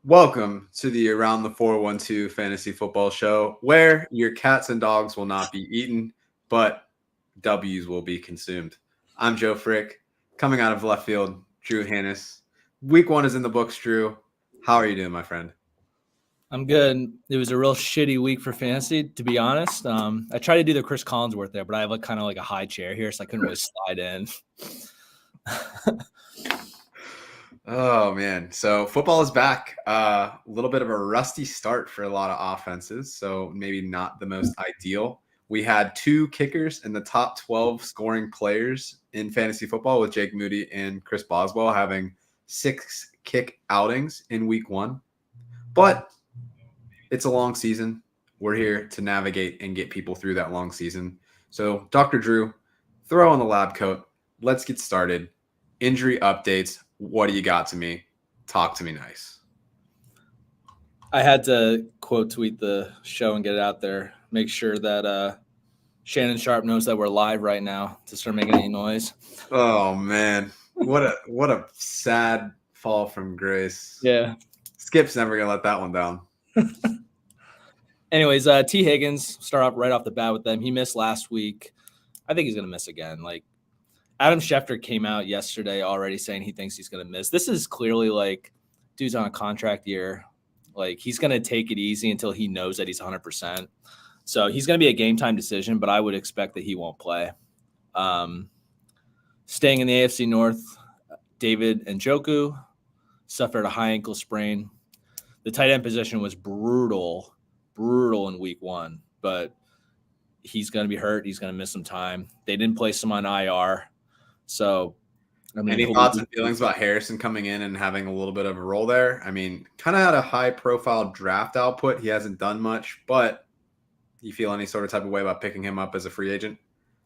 Welcome to the Around the 412 Fantasy Football Show, where your cats and dogs will not be eaten, but W's will be consumed. I'm Joe Frick, coming out of left field, Drew Hannis. Week 1 is in the books, Drew. How are you doing, my friend? I'm good. It was a real shitty week for fantasy, to be honest. I tried to do the Chris Collinsworth there, but I have kind of like a high chair here, so I couldn't really slide in. Oh, man. So football is back. A little bit of a rusty start for a lot of offenses, so maybe not the most ideal. We had 2 kickers in the top 12 scoring players in fantasy football, with Jake Moody and Chris Boswell having 6 kick outings in week 1. But it's a long season. We're here to navigate and get people through that long season. So, Dr. Drew, throw on the lab coat. Let's get started. Injury updates. What do you got to me? Talk to me nice. I had to quote tweet the show and get it out there. Make sure that Shannon Sharp knows that we're live right now to start making any noise. Oh man, what a sad fall from grace. Yeah. Skip's never gonna let that one down. Anyways, T. Higgins, start off right off the bat with them. He missed last week. I think he's going to miss again. Like, Adam Schefter came out yesterday already saying he thinks he's going to miss. This is clearly like, dude's on a contract year. Like, he's going to take it easy until he knows that he's 100%. So he's going to be a game time decision, but I would expect that he won't play. Staying in the AFC North, David Njoku suffered a high ankle sprain. The tight end position was brutal in week 1, but he's going to be hurt. He's going to miss some time. They didn't place him on IR. So, I mean, any thoughts and feelings about Harrison coming in and having a little bit of a role there? I mean, kind of had a high profile draft output. He hasn't done much, but you feel any sort of type of way about picking him up as a free agent?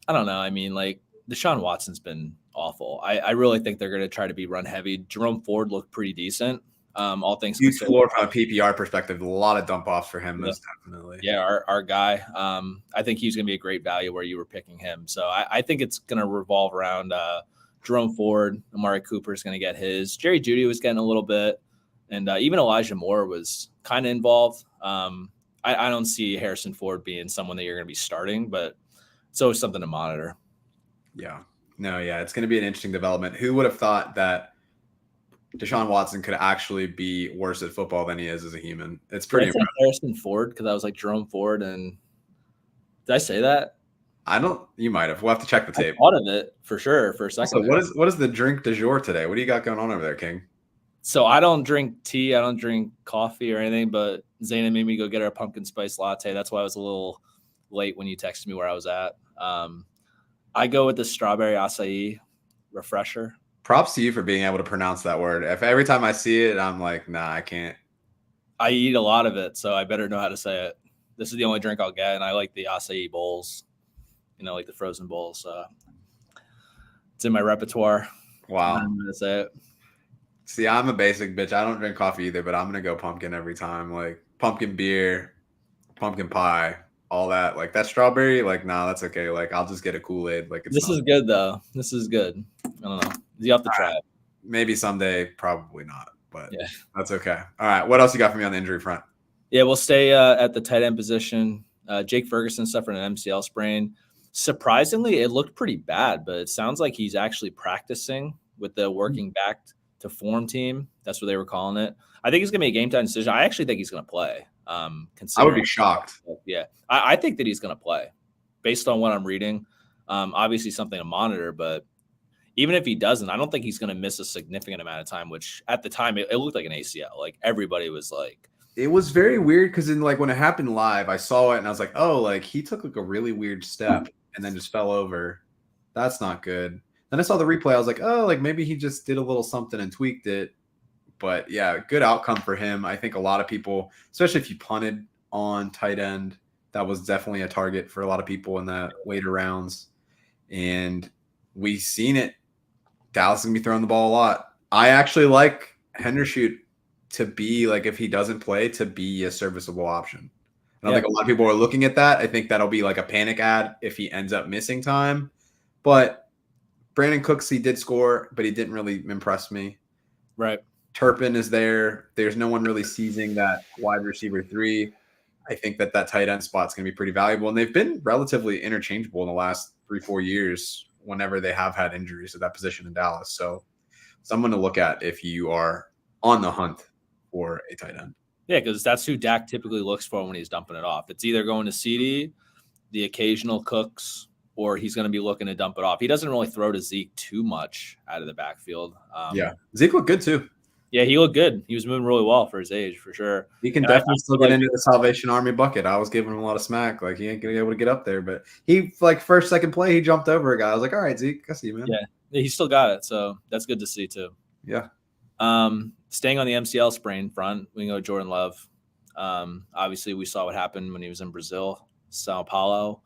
I don't know. I mean, like, Deshaun Watson's been awful. I really think they're going to try to be run heavy. Jerome Ford looked pretty decent. All things huge floor from a PPR perspective. A lot of dump offs for him, most definitely. Yeah, our guy. I think he's going to be a great value where you were picking him. So I think it's going to revolve around Jerome Ford. Amari Cooper is going to get his. Jerry Jeudy was getting a little bit, and even Elijah Moore was kind of involved. I don't see Harrison Ford being someone that you're going to be starting, but it's always something to monitor. Yeah. No, yeah, it's going to be an interesting development. Who would have thought that Deshaun Watson could actually be worse at football than he is as a human? It's pretty impressive. Harrison Ford, because I was like Jerome Ford, and did I say that? I don't. You might have. We'll have to check the tape. I thought of it for sure for a second. So what is the drink du jour today? What do you got going on over there, King? So I don't drink tea. I don't drink coffee or anything. But Zaina made me go get her a pumpkin spice latte. That's why I was a little late when you texted me where I was at. I go with the strawberry acai refresher. Props to you for being able to pronounce that word. If every time I see it, I'm like, nah, I can't. I eat a lot of it, so I better know how to say it. This is the only drink I'll get, and I like the acai bowls, like the frozen bowls. It's in my repertoire. Wow. I'm going to say it. See, I'm a basic bitch. I don't drink coffee either, but I'm going to go pumpkin every time. Like pumpkin beer, pumpkin pie, all that. Like that strawberry, like, nah, that's okay. Like I'll just get a Kool-Aid. Like this is good, though. This is good. I don't know. You have to try it. Maybe someday, probably not, but yeah, that's okay. All right. What else you got for me on the injury front? Yeah, we'll stay at the tight end position. Jake Ferguson suffered an MCL sprain. Surprisingly, it looked pretty bad, but it sounds like he's actually practicing with the working back to form team. That's what they were calling it. I think it's going to be a game time decision. I actually think he's going to play. I would be shocked. Yeah, I think that he's going to play based on what I'm reading. Obviously something to monitor, but even if he doesn't, I don't think he's going to miss a significant amount of time, which at the time it looked like an ACL. Like everybody was like, it was very weird because when it happened live, I saw it and I was like, oh, like he took like a really weird step and then just fell over. That's not good. Then I saw the replay. I was like, oh, like maybe he just did a little something and tweaked it. But yeah, good outcome for him. I think a lot of people, especially if you punted on tight end, that was definitely a target for a lot of people in that later rounds. And we've seen it. Dallas is going to be throwing the ball a lot. I actually like Hendershot to be, like, if he doesn't play, to be a serviceable option. And I think a lot of people are looking at that. I think that'll be like a panic ad if he ends up missing time. But Brandon Cooks, he did score, but he didn't really impress me. Right. Turpin is there. There's no one really seizing that wide receiver 3. I think that tight end spot's going to be pretty valuable. And they've been relatively interchangeable in the last 3-4 years whenever they have had injuries at that position in Dallas. So someone to look at if you are on the hunt for a tight end. Yeah, because that's who Dak typically looks for when he's dumping it off. It's either going to CD, the occasional Cooks, or he's going to be looking to dump it off. He doesn't really throw to Zeke too much out of the backfield. Zeke looked good too. Yeah, he looked good. He was moving really well for his age, for sure. He can definitely still get into the Salvation Army bucket. I was giving him a lot of smack. Like, he ain't going to be able to get up there. But he, like, first, second play, he jumped over a guy. I was like, all right, Zeke, I see you, man. Yeah, he still got it. So that's good to see, too. Yeah. Staying on the MCL sprain front, we can go Jordan Love. Obviously, we saw what happened when he was in Brazil, Sao Paulo.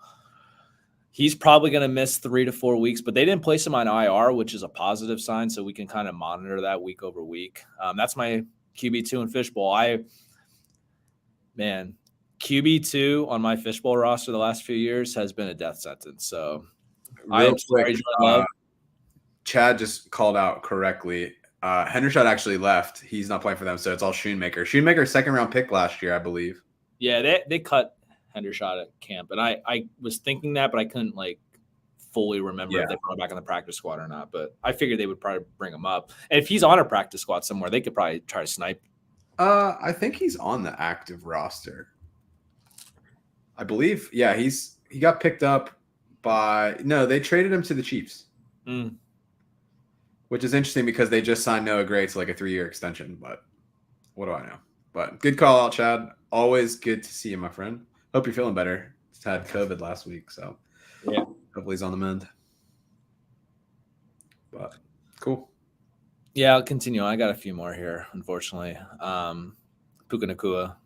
He's probably going to miss 3 to 4 weeks, but they didn't place him on IR, which is a positive sign, so we can kind of monitor that week over week. That's my QB2 in Fishbowl. QB2 on my Fishbowl roster the last few years has been a death sentence. So Real quick, Chad just called out correctly. Hendershot actually left. He's not playing for them, so it's all Schoonmaker. Schoonmaker, second-round pick last year, I believe. Yeah, they cut Hendershot at camp, and I was thinking that, but I couldn't fully remember if they brought him back on the practice squad or not. But I figured they would probably bring him up. And if he's on a practice squad somewhere, they could probably try to snipe. I think he's on the active roster. I believe, yeah, he got picked up they traded him to the Chiefs. Which is interesting because they just signed Noah Gray to a 3-year extension, but what do I know? But good call out, Chad. Always good to see you, my friend. Hope you're feeling better. Just had COVID last week, so yeah, hopefully he's on the mend. But cool. Yeah, I'll continue. I got a few more here, unfortunately. Puka Nacua,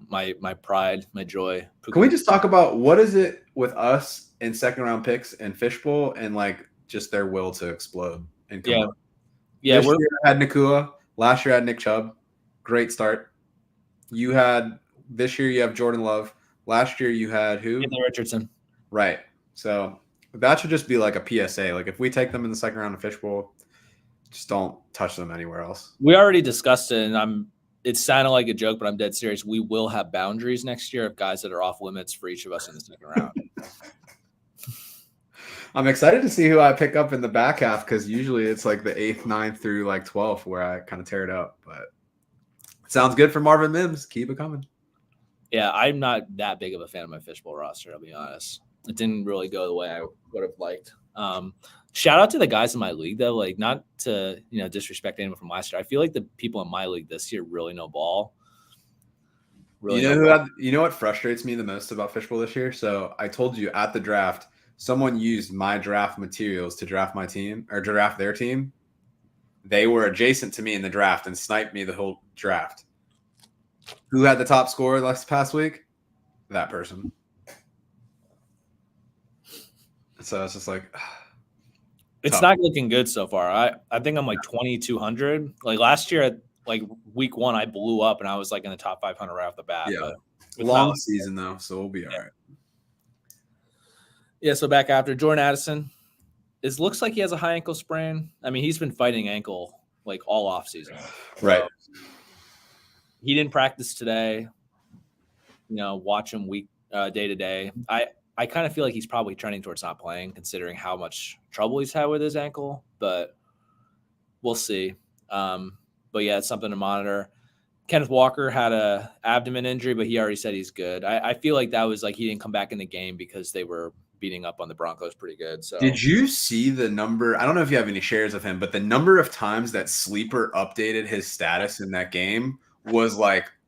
my pride, my joy. Can we just talk about what is it with us in second-round picks and Fishbowl and just their will to explode and come up? Yeah. This year I had Nacua. Last year I had Nick Chubb. Great start. This year you have Jordan Love. Last year you had who? Anthony Richardson. Right. So that should just be a PSA. If we take them in the second round of Fishbowl, just don't touch them anywhere else. We already discussed it, and it sounded like a joke, but I'm dead serious. We will have boundaries next year of guys that are off limits for each of us in the second round. I'm excited to see who I pick up in the back half because usually it's the 8th, 9th through 12th where I kind of tear it up. But it sounds good for Marvin Mims. Keep it coming. Yeah, I'm not that big of a fan of my Fishbowl roster, I'll be honest. It didn't really go the way I would have liked. Shout out to the guys in my league, though. Not to disrespect anyone from last year. I feel like the people in my league this year really know ball. Really, you know what frustrates me the most about Fishbowl this year? So I told you at the draft, someone used my draft materials to draft my team or draft their team. They were adjacent to me in the draft and sniped me the whole draft. Who had the top score last past week? That person. So it's just it's tough. Not looking good so far. I think I'm 2,200. Last year at week 1, I blew up and I was in the top 500 right off the bat. Yeah, long season though, so we'll be all right. Yeah. So back after Jordan Addison, it looks like he has a high ankle sprain. I mean, he's been fighting ankle all off season. Right. So, he didn't practice today. Watch him day to day. I kind of feel like he's probably trending towards not playing, considering how much trouble he's had with his ankle. But we'll see. But yeah, it's something to monitor. Kenneth Walker had a abdomen injury, but he already said he's good. I feel like that was he didn't come back in the game because they were beating up on the Broncos pretty good. So did you see the number? I don't know if you have any shares of him, but the number of times that Sleeper updated his status in that game was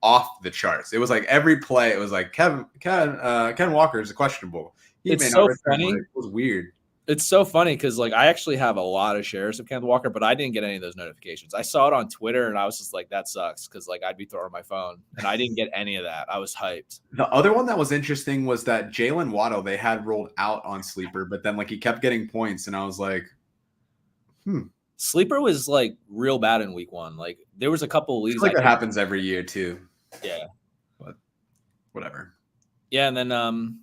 off the charts. It was every play. It was Ken Walker is questionable. It's so funny. It was weird. It's so funny because I actually have a lot of shares of Ken Walker, but I didn't get any of those notifications. I saw it on Twitter and I was just that sucks because I'd be throwing my phone and I didn't get any of that. I was hyped. The other one that was interesting was that Jalen Waddle they had rolled out on Sleeper, but then he kept getting points and I was Sleeper was real bad in week 1. There was a couple of leagues that happens every year too. Yeah. But whatever. Yeah, and then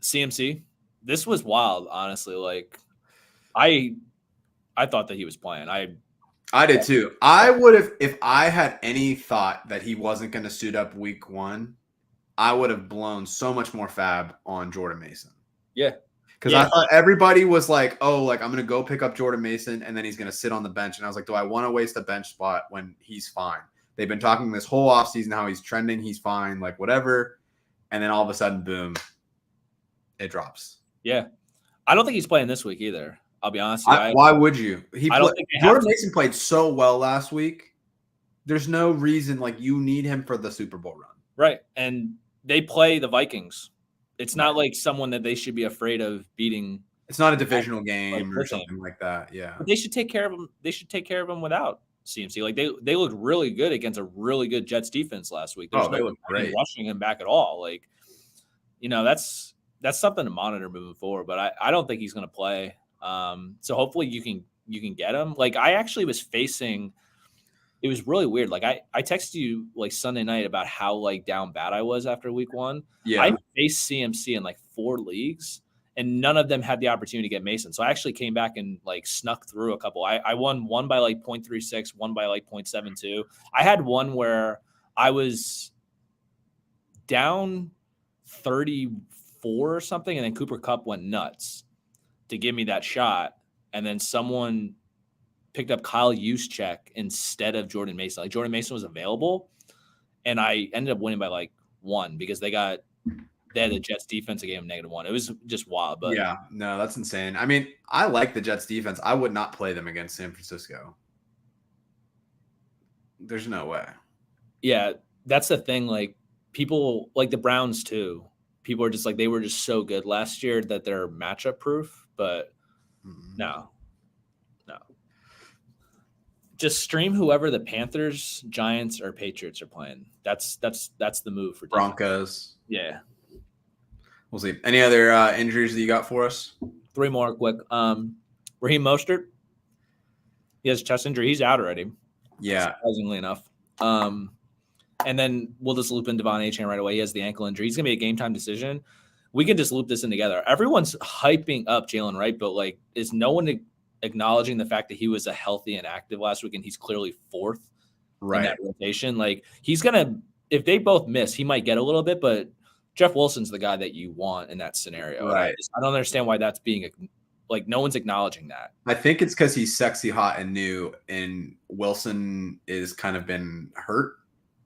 CMC. This was wild, honestly. I thought that he was playing. I did too. I would have, if I had any thought that he wasn't going to suit up week 1, I would have blown so much more fab on Jordan Mason. Yeah. Because I thought everybody was like, oh, like I'm going to go pick up Jordan Mason and then he's going to sit on the bench. And I was like, do I want to waste a bench spot when he's fine? They've been talking this whole offseason how he's trending, he's fine, like whatever. And then all of a sudden, boom, it drops. Yeah. I don't think he's playing this week either. I'll be honest with you. Why would you? Jordan Mason played so well last week. There's no reason like you need him for the Super Bowl run. Right. And they play the Vikings. It's not like someone that they should be afraid of beating. It's not a divisional game or something like that. Yeah. But they should take care of him. They should take care of him without CMC. Like they looked really good against a really good Jets defense last week. There's they looked great. Rushing him back at all. Like, that's something to monitor moving forward. But I don't think he's going to play. So hopefully you can get him. Like I actually was facing. It was really weird. Like I texted you like Sunday night about how like down bad I was after week 1. Yeah. I faced CMC in like 4 leagues and none of them had the opportunity to get Mason. So I actually came back and like snuck through a couple. I won one by like 0.36, one by like 0.72. I had one where I was down 34 or something. And then Cooper Kupp went nuts to give me that shot. And then someone picked up Kyle Juszczyk instead of Jordan Mason. Like Jordan Mason was available, and I ended up winning by like 1 because they had the Jets defense. I gave them -1. It was just wild. But yeah, no, that's insane. I mean, I like the Jets defense. I would not play them against San Francisco. There's no way. Yeah, that's the thing. Like people like the Browns too. People are just like, they were just so good last year that they're matchup proof, but no. Just stream whoever the Panthers, Giants, or Patriots are playing. That's the move for Broncos. Yeah. We'll see. Any other injuries that you got for us? 3 more quick. Raheem Mostert. He has a chest injury. He's out already. Yeah. Surprisingly enough. And then we'll just loop in Devon Achane right away. He has the ankle injury. He's going to be a game time decision. We can just loop this in together. Everyone's hyping up Jalen Wright, but like, is no one acknowledging the fact that he was a healthy and active last week and he's clearly 4th in that rotation? Like he's going to, if they both miss, he might get a little bit, but Jeff Wilson's the guy that you want in that scenario. Right. I don't understand why that's being like, no one's acknowledging that. I think it's because he's sexy, hot, and new, and Wilson is kind of been hurt.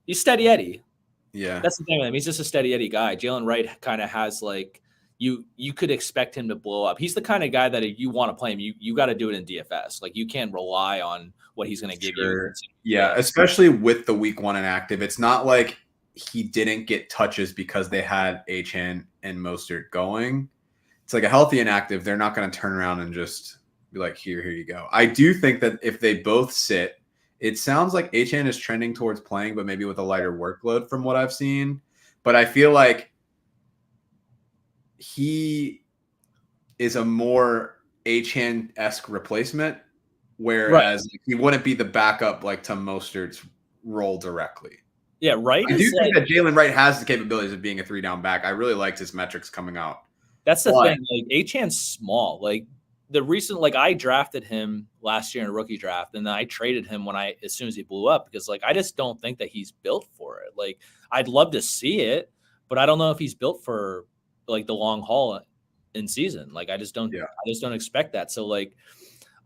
He's steady Eddie. Yeah. That's the thing with him. He's just a steady Eddie guy. Jalen Wright kind of has like, you could expect him to blow up. He's the kind of guy that if you want to play him, you got to do it in DFS. Like you can't rely on what he's going to give you. Yeah, especially with the week 1 inactive. It's not like he didn't get touches because they had Achane and Mostert going. It's like a healthy inactive. They're not going to turn around and just be like, here you go. I do think that if they both sit, it sounds like Achane is trending towards playing, but maybe with a lighter workload from what I've seen. But I feel like he is a more Achane-esque replacement, whereas he wouldn't be the backup like to Mostert's role directly. Yeah, right. I do think that Jalen Wright has the capabilities of being a 3-down back. I really liked his metrics coming out. That's the thing. Like Achane's small. Like the recent, like I drafted him last year in a rookie draft, and then I traded him as soon as he blew up because like I just don't think that he's built for it. Like I'd love to see it, but I don't know if he's built for like the long haul in season. Like I just don't expect that. So like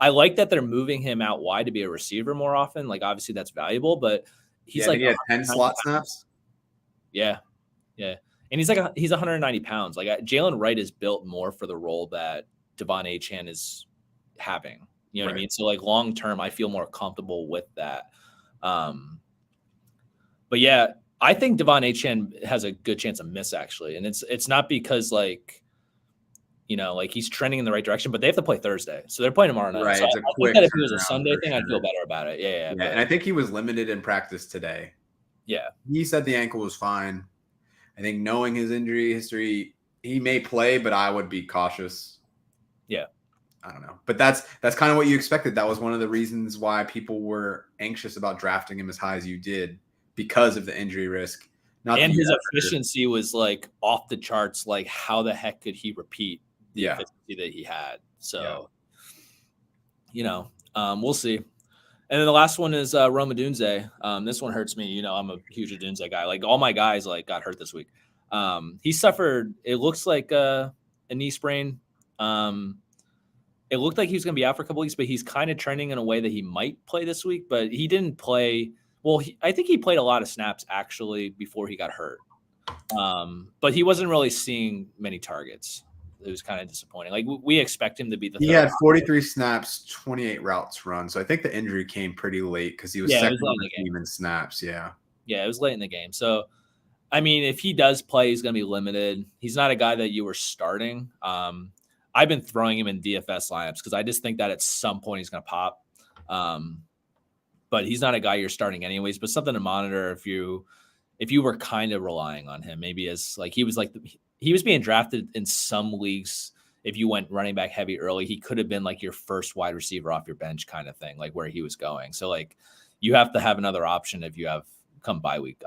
I like that they're moving him out wide to be a receiver more often. Like obviously that's valuable, but he's he had 10 slot snaps. Yeah. And he's 190 pounds. Like Jalen Wright is built more for the role that Devon Achane is having. You know what I mean? So like long term, I feel more comfortable with that. But yeah, I think Devon Achane has a good chance of miss actually, and it's not because like, like he's trending in the right direction, but they have to play Thursday, so they're playing tomorrow night. Right, So I think that if it was a Sunday thing, I'd feel better about it. Yeah. And I think he was limited in practice today. Yeah, he said the ankle was fine. I think knowing his injury history, he may play, but I would be cautious. Yeah. I don't know. But that's kind of what you expected. That was one of the reasons why people were anxious about drafting him as high as you did because of the injury risk. And his efficiency was like off the charts. Like how the heck could he repeat the efficiency that he had? So, we'll see. And then the last one is Roma Dunze. This one hurts me. You know, I'm a huge Dunze guy. Like all my guys like got hurt this week. He suffered. It looks like a knee sprain. It looked like he was going to be out for a couple weeks, but he's kind of trending in a way that he might play this week. But he didn't play. Well, I think he played a lot of snaps actually before he got hurt. But he wasn't really seeing many targets. It was kind of disappointing. Like we expect him to be the. He had 43 snaps, 28 routes run. So I think the injury came pretty late because he was second on the team in snaps. Yeah. Yeah, it was late in the game. So, I mean, if he does play, he's going to be limited. He's not a guy that you were starting. I've been throwing him in DFS lineups because I just think that at some point he's going to pop. But he's not a guy you're starting anyways. But something to monitor if you were kind of relying on him, maybe as like he was being drafted in some leagues. If you went running back heavy early, he could have been like your first wide receiver off your bench kind of thing, like where he was going. So like you have to have another option if you have come bye week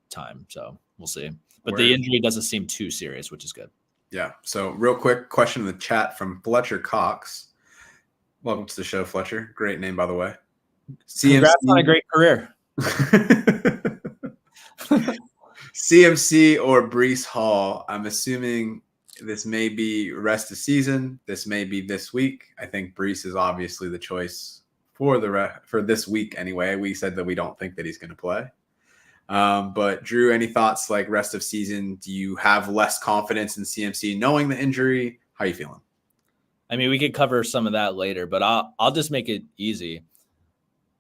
time. So we'll see. But the injury doesn't seem too serious, which is good. Yeah. So real quick question in the chat from Fletcher Cox. Welcome to the show, Fletcher. Great name, by the way. Congrats on a great career. CMC or Breece Hall? I'm assuming this may be rest of season. This may be this week. I think Breece is obviously the choice for this week anyway. We said that we don't think that he's going to play. But Drew, any thoughts like rest of season? Do you have less confidence in CMC knowing the injury? How are you feeling? I mean, we could cover some of that later, but I'll just make it easy.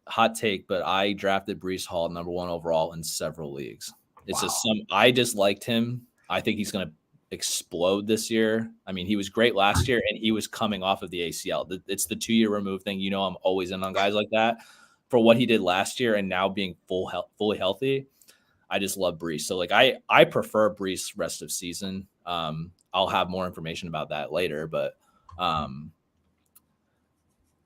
Hot take, but I drafted Breece Hall number 1 overall in several leagues. It's just I just liked him. I think he's going to explode this year. I mean, he was great last year, and he was coming off of the ACL. It's the 2-year remove thing. You know, I'm always in on guys like that. For what he did last year and now being fully healthy, I just love Breece. So, like, I prefer Breece rest of season. I'll have more information about that later, but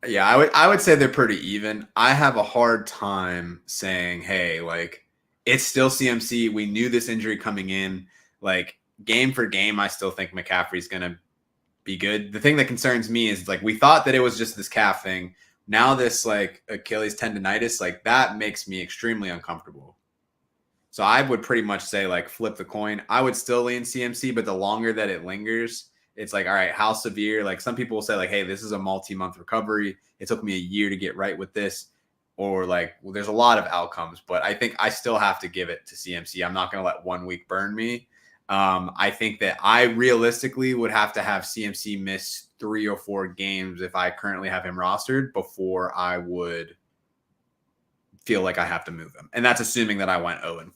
yeah, I would say they're pretty even. I have a hard time saying, hey, like, it's still CMC. We knew this injury coming in. Like, game for game, I still think McCaffrey's going to be good. The thing that concerns me is, like, we thought that it was just this calf thing. Now this, like, Achilles tendonitis, like, that makes me extremely uncomfortable. So I would pretty much say, like, flip the coin. I would still lean CMC, but the longer that it lingers, it's like, all right, how severe? Like, some people will say, like, hey, this is a multi-month recovery. It took me a year to get right with this. Or, like, well, there's a lot of outcomes, but I think I still have to give it to CMC. I'm not going to let 1 week burn me. I think that I realistically would have to have CMC miss 3 or 4 games if I currently have him rostered before I would feel like I have to move him. And that's assuming that I went 0-4.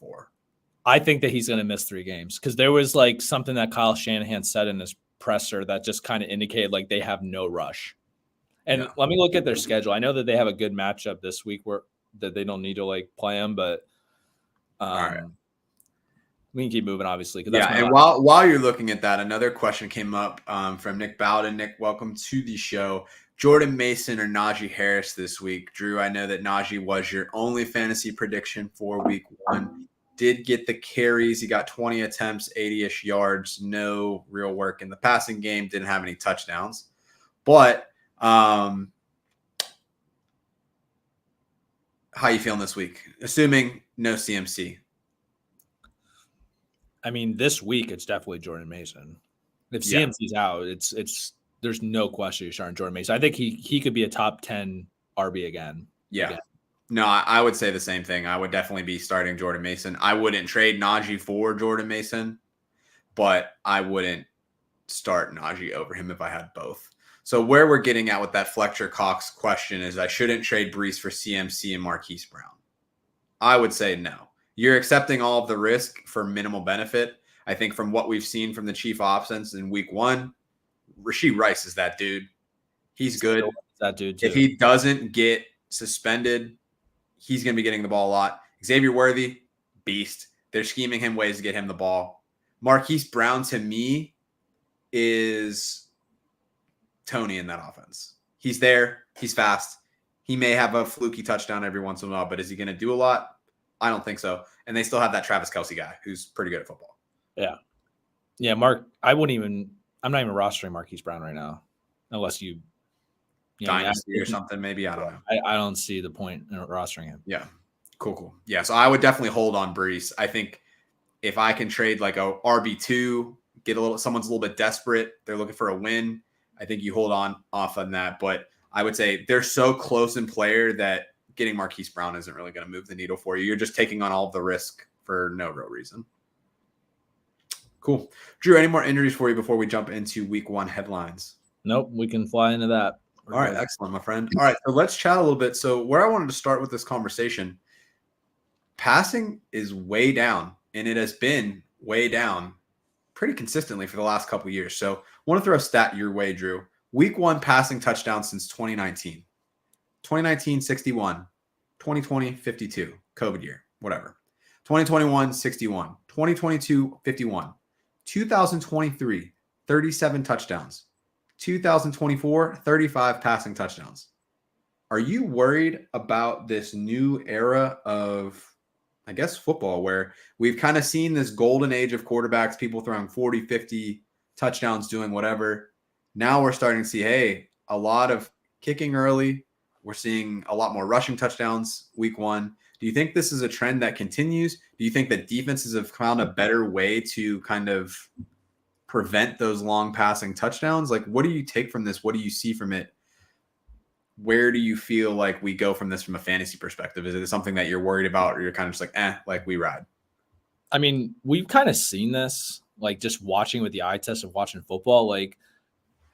I think that he's going to miss 3 games because there was like something that Kyle Shanahan said in his presser that just kind of indicated like they have no rush. And let me look at their schedule. I know that they have a good matchup this week where that they don't need to like play him, but all right. We can keep moving, obviously. Yeah, and while you're looking at that, another question came up from Nick Bowden. Nick, welcome to the show. Jordan Mason or Najee Harris this week? Drew, I know that Najee was your only fantasy prediction for week 1. Did get the carries. He got 20 attempts, 80-ish yards, no real work in the passing game, didn't have any touchdowns. But how you feeling this week? Assuming no CMC. I mean, this week it's definitely Jordan Mason. If CMC's out, it's there's no question you're starting Jordan Mason. I think he could be a top 10 RB again. Yeah. Again. No, I would say the same thing. I would definitely be starting Jordan Mason. I wouldn't trade Najee for Jordan Mason, but I wouldn't start Najee over him if I had both. So where we're getting at with that Fletcher Cox question is I shouldn't trade Breece for CMC and Marquise Brown. I would say no. You're accepting all of the risk for minimal benefit. I think from what we've seen from the Chief offense in week 1, Rashee Rice is that dude. He's good. That dude too. If he doesn't get suspended, he's going to be getting the ball a lot. Xavier Worthy, beast. They're scheming him ways to get him the ball. Marquise Brown, to me, is Tony in that offense. He's there. He's fast. He may have a fluky touchdown every once in a while, but is he going to do a lot? I don't think so. And they still have that Travis Kelce guy who's pretty good at football. Yeah. Yeah, Mark, I'm not even rostering Marquise Brown right now, unless you dynasty or something, maybe. I don't know. I don't see the point in rostering him. Yeah. Cool. Yeah. So I would definitely hold on Brees. I think if I can trade like a RB2, someone's a little bit desperate, they're looking for a win, I think you hold on off on that. But I would say they're so close in player that getting Marquise Brown isn't really going to move the needle for you. You're just taking on all of the risk for no real reason. Cool. Drew, any more injuries for you before we jump into week 1 headlines? Nope, we can fly into that. All right, excellent, my friend. All right, so let's chat a little bit. So where I wanted to start with this conversation, passing is way down, and it has been way down pretty consistently for the last couple of years. So I want to throw a stat your way, Drew. Week 1 passing touchdown since 2019. 2019, 61. 2020, 52. COVID year, whatever. 2021, 61. 2022, 51. 2023, 37 touchdowns. 2024, 35 passing touchdowns. Are you worried about this new era of, I guess, football, where we've kind of seen this golden age of quarterbacks, people throwing 40, 50 touchdowns, doing whatever. Now we're starting to see, hey, a lot of kicking early. We're seeing a lot more rushing touchdowns week 1. Do you think this is a trend that continues? Do you think that defenses have found a better way to kind of prevent those long passing touchdowns? Like, what do you take from this? What do you see from it? Where do you feel like we go from this from a fantasy perspective? Is it something that you're worried about, or you're kind of just like, like we ride? I mean, we've kind of seen this, like just watching with the eye test of watching football. Like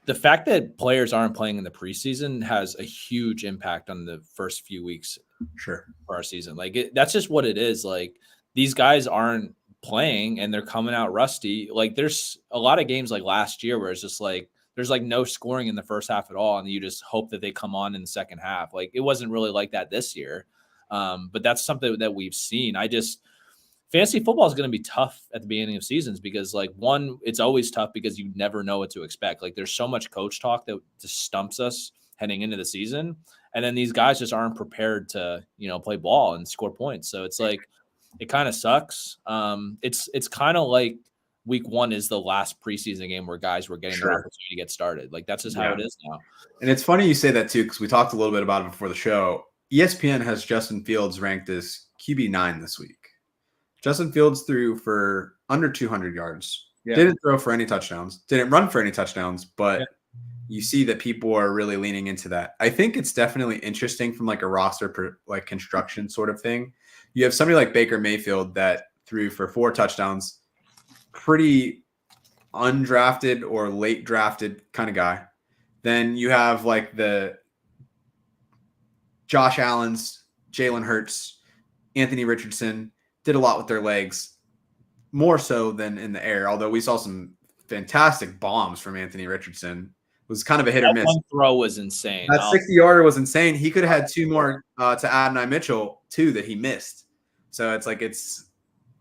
the fact that players aren't playing in the preseason has a huge impact on the first few weeks for our season. Like that's just what it is. Like these guys aren't playing and they're coming out rusty. Like there's a lot of games like last year where it's just like there's like no scoring in the first half at all, and you just hope that they come on in the second half. Like it wasn't really like that this year, but that's something that we've seen. Fantasy football is going to be tough at the beginning of seasons because, like, one, it's always tough because you never know what to expect. Like there's so much coach talk that just stumps us heading into the season, and then these guys just aren't prepared to play ball and score points. So it's like it kind of sucks. It's kind of like week 1 is the last preseason game where guys were getting the opportunity to get started. Like that's just how it is now. And it's funny you say that too, because we talked a little bit about it before the show. ESPN has Justin Fields ranked as QB9 this week. Justin Fields threw for under 200 yards. Yeah. Didn't throw for any touchdowns. Didn't run for any touchdowns, but you see that people are really leaning into that. I think it's definitely interesting from like a roster like construction sort of thing. You have somebody like Baker Mayfield that threw for 4 touchdowns, pretty undrafted or late drafted kind of guy. Then you have like the Josh Allen's, Jalen Hurts, Anthony Richardson, did a lot with their legs, more so than in the air. Although we saw some fantastic bombs from Anthony Richardson. It was kind of a hit or miss. One throw was insane. That 60-yarder was insane. He could have had 2 more to Adonai Mitchell too that he missed. So it's like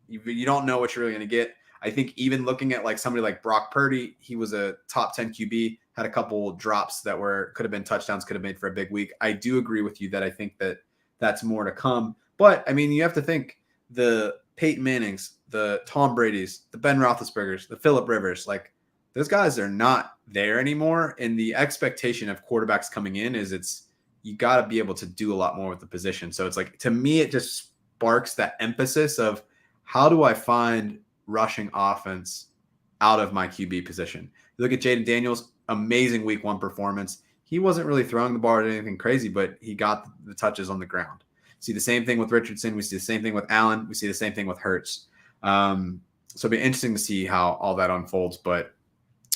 you don't know what you're really going to get. I think even looking at like somebody like Brock Purdy, he was a top 10 QB, had a couple drops that could have been touchdowns, could have made for a big week. I do agree with you that I think that that's more to come. But I mean, you have to think the Peyton Mannings, the Tom Brady's, the Ben Roethlisbergers, the Phillip Rivers, like those guys are not there anymore. And the expectation of quarterbacks coming in is you got to be able to do a lot more with the position. So it's like, to me, it just sparks that emphasis of how do I find rushing offense out of my QB position? You look at Jaden Daniels, amazing week 1 performance. He wasn't really throwing the ball at anything crazy, but he got the touches on the ground. See the same thing with Richardson. We see the same thing with Allen. We see the same thing with Hurts. So it'll be interesting to see how all that unfolds. But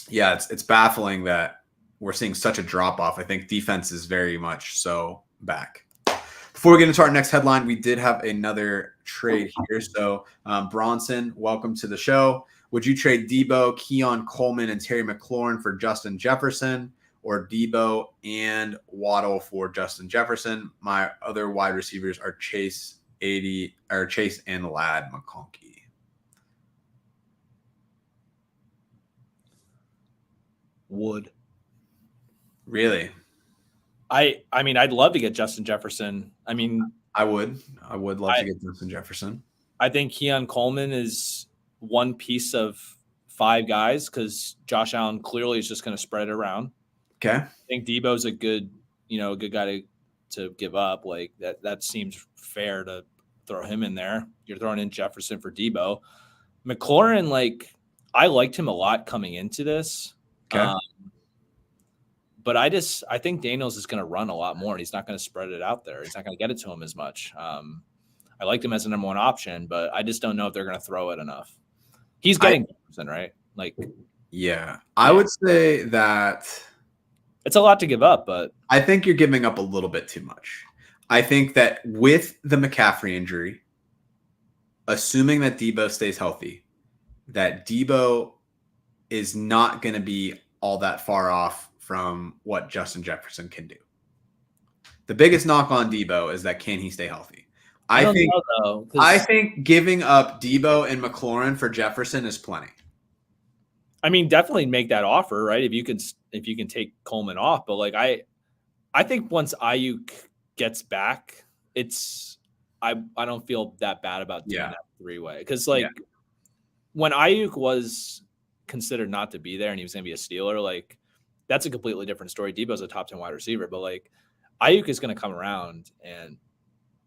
yeah, it's baffling that we're seeing such a drop off. I think defense is very much so back. Before we get into our next headline, we did have another trade here. So Bronson, welcome to the show. Would you trade Debo, Keon Coleman, and Terry McLaurin for Justin Jefferson, or Debo and Waddle for Justin Jefferson? My other wide receivers are Chase and Ladd McConkey. Would. Really? I mean, I'd love to get Justin Jefferson. I mean, I would love to get Justin Jefferson. I think Keon Coleman is one piece of 5 guys because Josh Allen clearly is just going to spread it around. Okay. I think Debo's a good a good guy to give up. Like that seems fair to throw him in there. You're throwing in Jefferson for Debo. McLaurin, like I liked him a lot coming into this. Okay. But I think Daniels is going to run a lot more, and he's not going to spread it out there. He's not going to get it to him as much. I liked him as a number one option, but I just don't know if they're going to throw it enough. He's getting Jefferson, right? Like, yeah, I would say that it's a lot to give up, but I think you're giving up a little bit too much. I think that with the McCaffrey injury, assuming that Debo stays healthy, that Debo is not going to be all that far off from what Justin Jefferson can do. The biggest knock on Debo is that can he stay healthy? I think giving up Debo and McLaurin for Jefferson is plenty. I mean, definitely make that offer, right? If you can take Coleman off, but like I think once Ayuk gets back, I don't feel that bad about doing that three-way because when Ayuk was considered not to be there and he was going to be a Steeler, like that's a completely different story. Debo's a top 10 wide receiver, but like Ayuk is going to come around and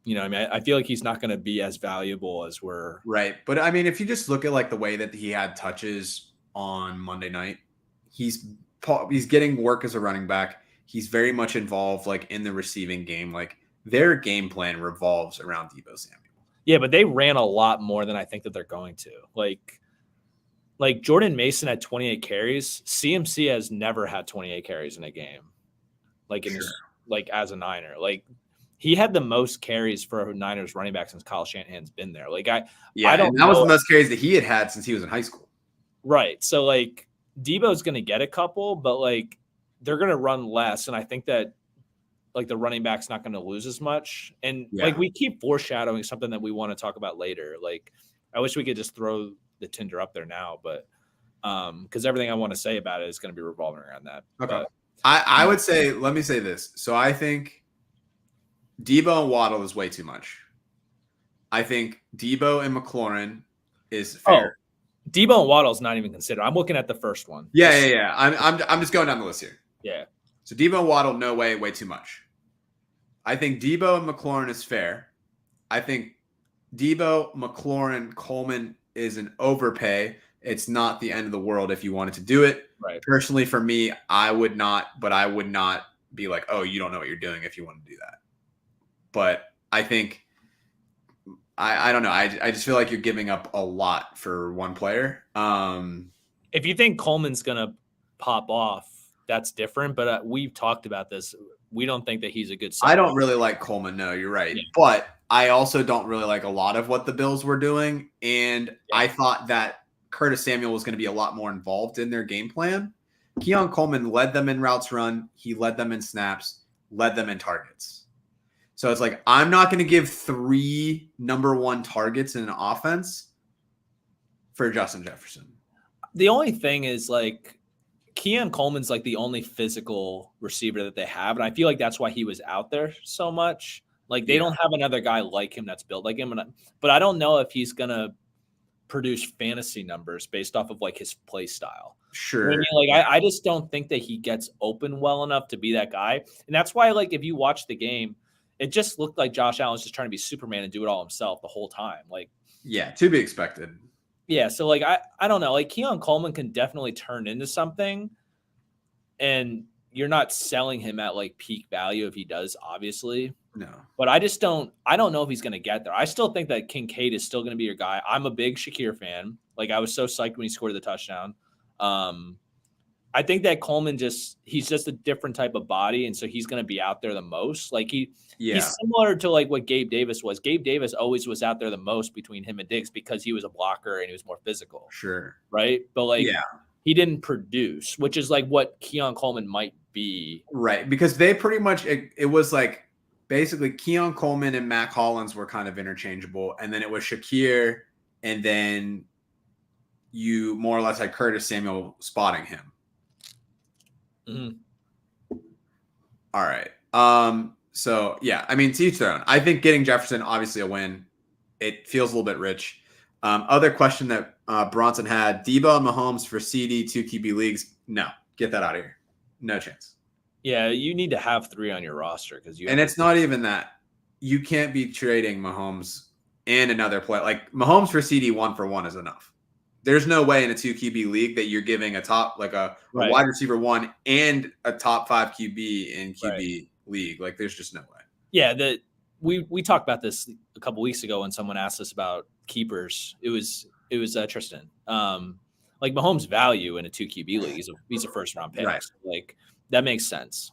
I feel like he's not going to be as valuable as we're right. But I mean, if you just look at like the way that he had touches on Monday night, he's getting work as a running back. He's very much involved like in the receiving game. Like their game plan revolves around Debo Samuel. Yeah, but they ran a lot more than I think that they're going to. Like Jordan Mason had 28 carries. CMC has never had 28 carries in a game. Like as a Niner. Like he had the most carries for a Niners running back since Kyle Shanahan's been there. Like I don't and that was the most carries that he had since he was in high school. Right. So like Debo's going to get a couple, but like they're going to run less. And I think that like the running back's not going to lose as much. And like we keep foreshadowing something that we want to talk about later. Like I wish we could just throw the Tinder up there now, but because everything I want to say about it is going to be revolving around that. Okay. But, I would say, let me say this. So I think Debo and Waddle is way too much. I think Debo and McLaurin is fair. Oh, Debo and Waddle is not even considered. I'm looking at the first one. Yeah. I'm just going down the list here. Yeah. So Debo and Waddle, no way too much. I think Debo and McLaurin is fair. I think Debo, McLaurin, Coleman is an overpay. It's not the end of the world if you wanted to do it. Right. Personally, for me, I would not be like, oh, you don't know what you're doing if you want to do that. But I think I don't know. I just feel like you're giving up a lot for one player. If you think Coleman's gonna pop off, that's different. But we've talked about this. We don't think that he's a good seller. I don't really like Coleman. No, you're right. Yeah. But I also don't really like a lot of what the Bills were doing. And I thought that Curtis Samuel was going to be a lot more involved in their game plan. Keon Coleman led them in routes run. He led them in snaps, led them in targets. So it's like, I'm not going to give 3 number 1 targets in an offense for Justin Jefferson. The only thing is like Keon Coleman's like the only physical receiver that they have. And I feel like that's why he was out there so much. Like they don't have another guy like him that's built like him. But I don't know if he's going to produce fantasy numbers based off of like his play style. Sure. I mean, like I just don't think that he gets open well enough to be that guy. And that's why, like, if you watch the game, it just looked like Josh Allen's just trying to be Superman and do it all himself the whole time. Like, yeah, to be expected. Yeah. So like, I don't know, like Keon Coleman can definitely turn into something, and you're not selling him at like peak value if he does, obviously. No. But I don't know if he's going to get there. I still think that Kincaid is still going to be your guy. I'm a big Shakir fan. Like I was so psyched when he scored the touchdown. I think that Coleman he's just a different type of body. And so he's going to be out there the most. Like he's similar to like what Gabe Davis was. Gabe Davis always was out there the most between him and Diggs because he was a blocker and he was more physical. Sure. Right. But like, he didn't produce, which is like what Keon Coleman might be. Right. Because they pretty much, it was like, basically, Keon Coleman and Mac Hollins were kind of interchangeable. And then it was Shakir. And then you more or less had Curtis Samuel spotting him. Mm-hmm. All right. So, yeah, I mean, to each their own. I think getting Jefferson, obviously a win. It feels a little bit rich. Other question that Bronson had, Debo and Mahomes for CD, 2 QB leagues. No, get that out of here. No chance. Yeah, you need to have 3 on your roster because you And have it's not even that. You can't be trading Mahomes and another player. Like Mahomes for CD 1-for-1 is enough. There's no way in a 2 QB league that you're giving a top, like a right, wide receiver 1 and a top 5 QB in QB right. league. Like there's just no way. Yeah, we talked about this a couple weeks ago when someone asked us about keepers. It was Tristan. Like Mahomes' value in a 2 QB league, he's a first round pick. Right. So like that makes sense.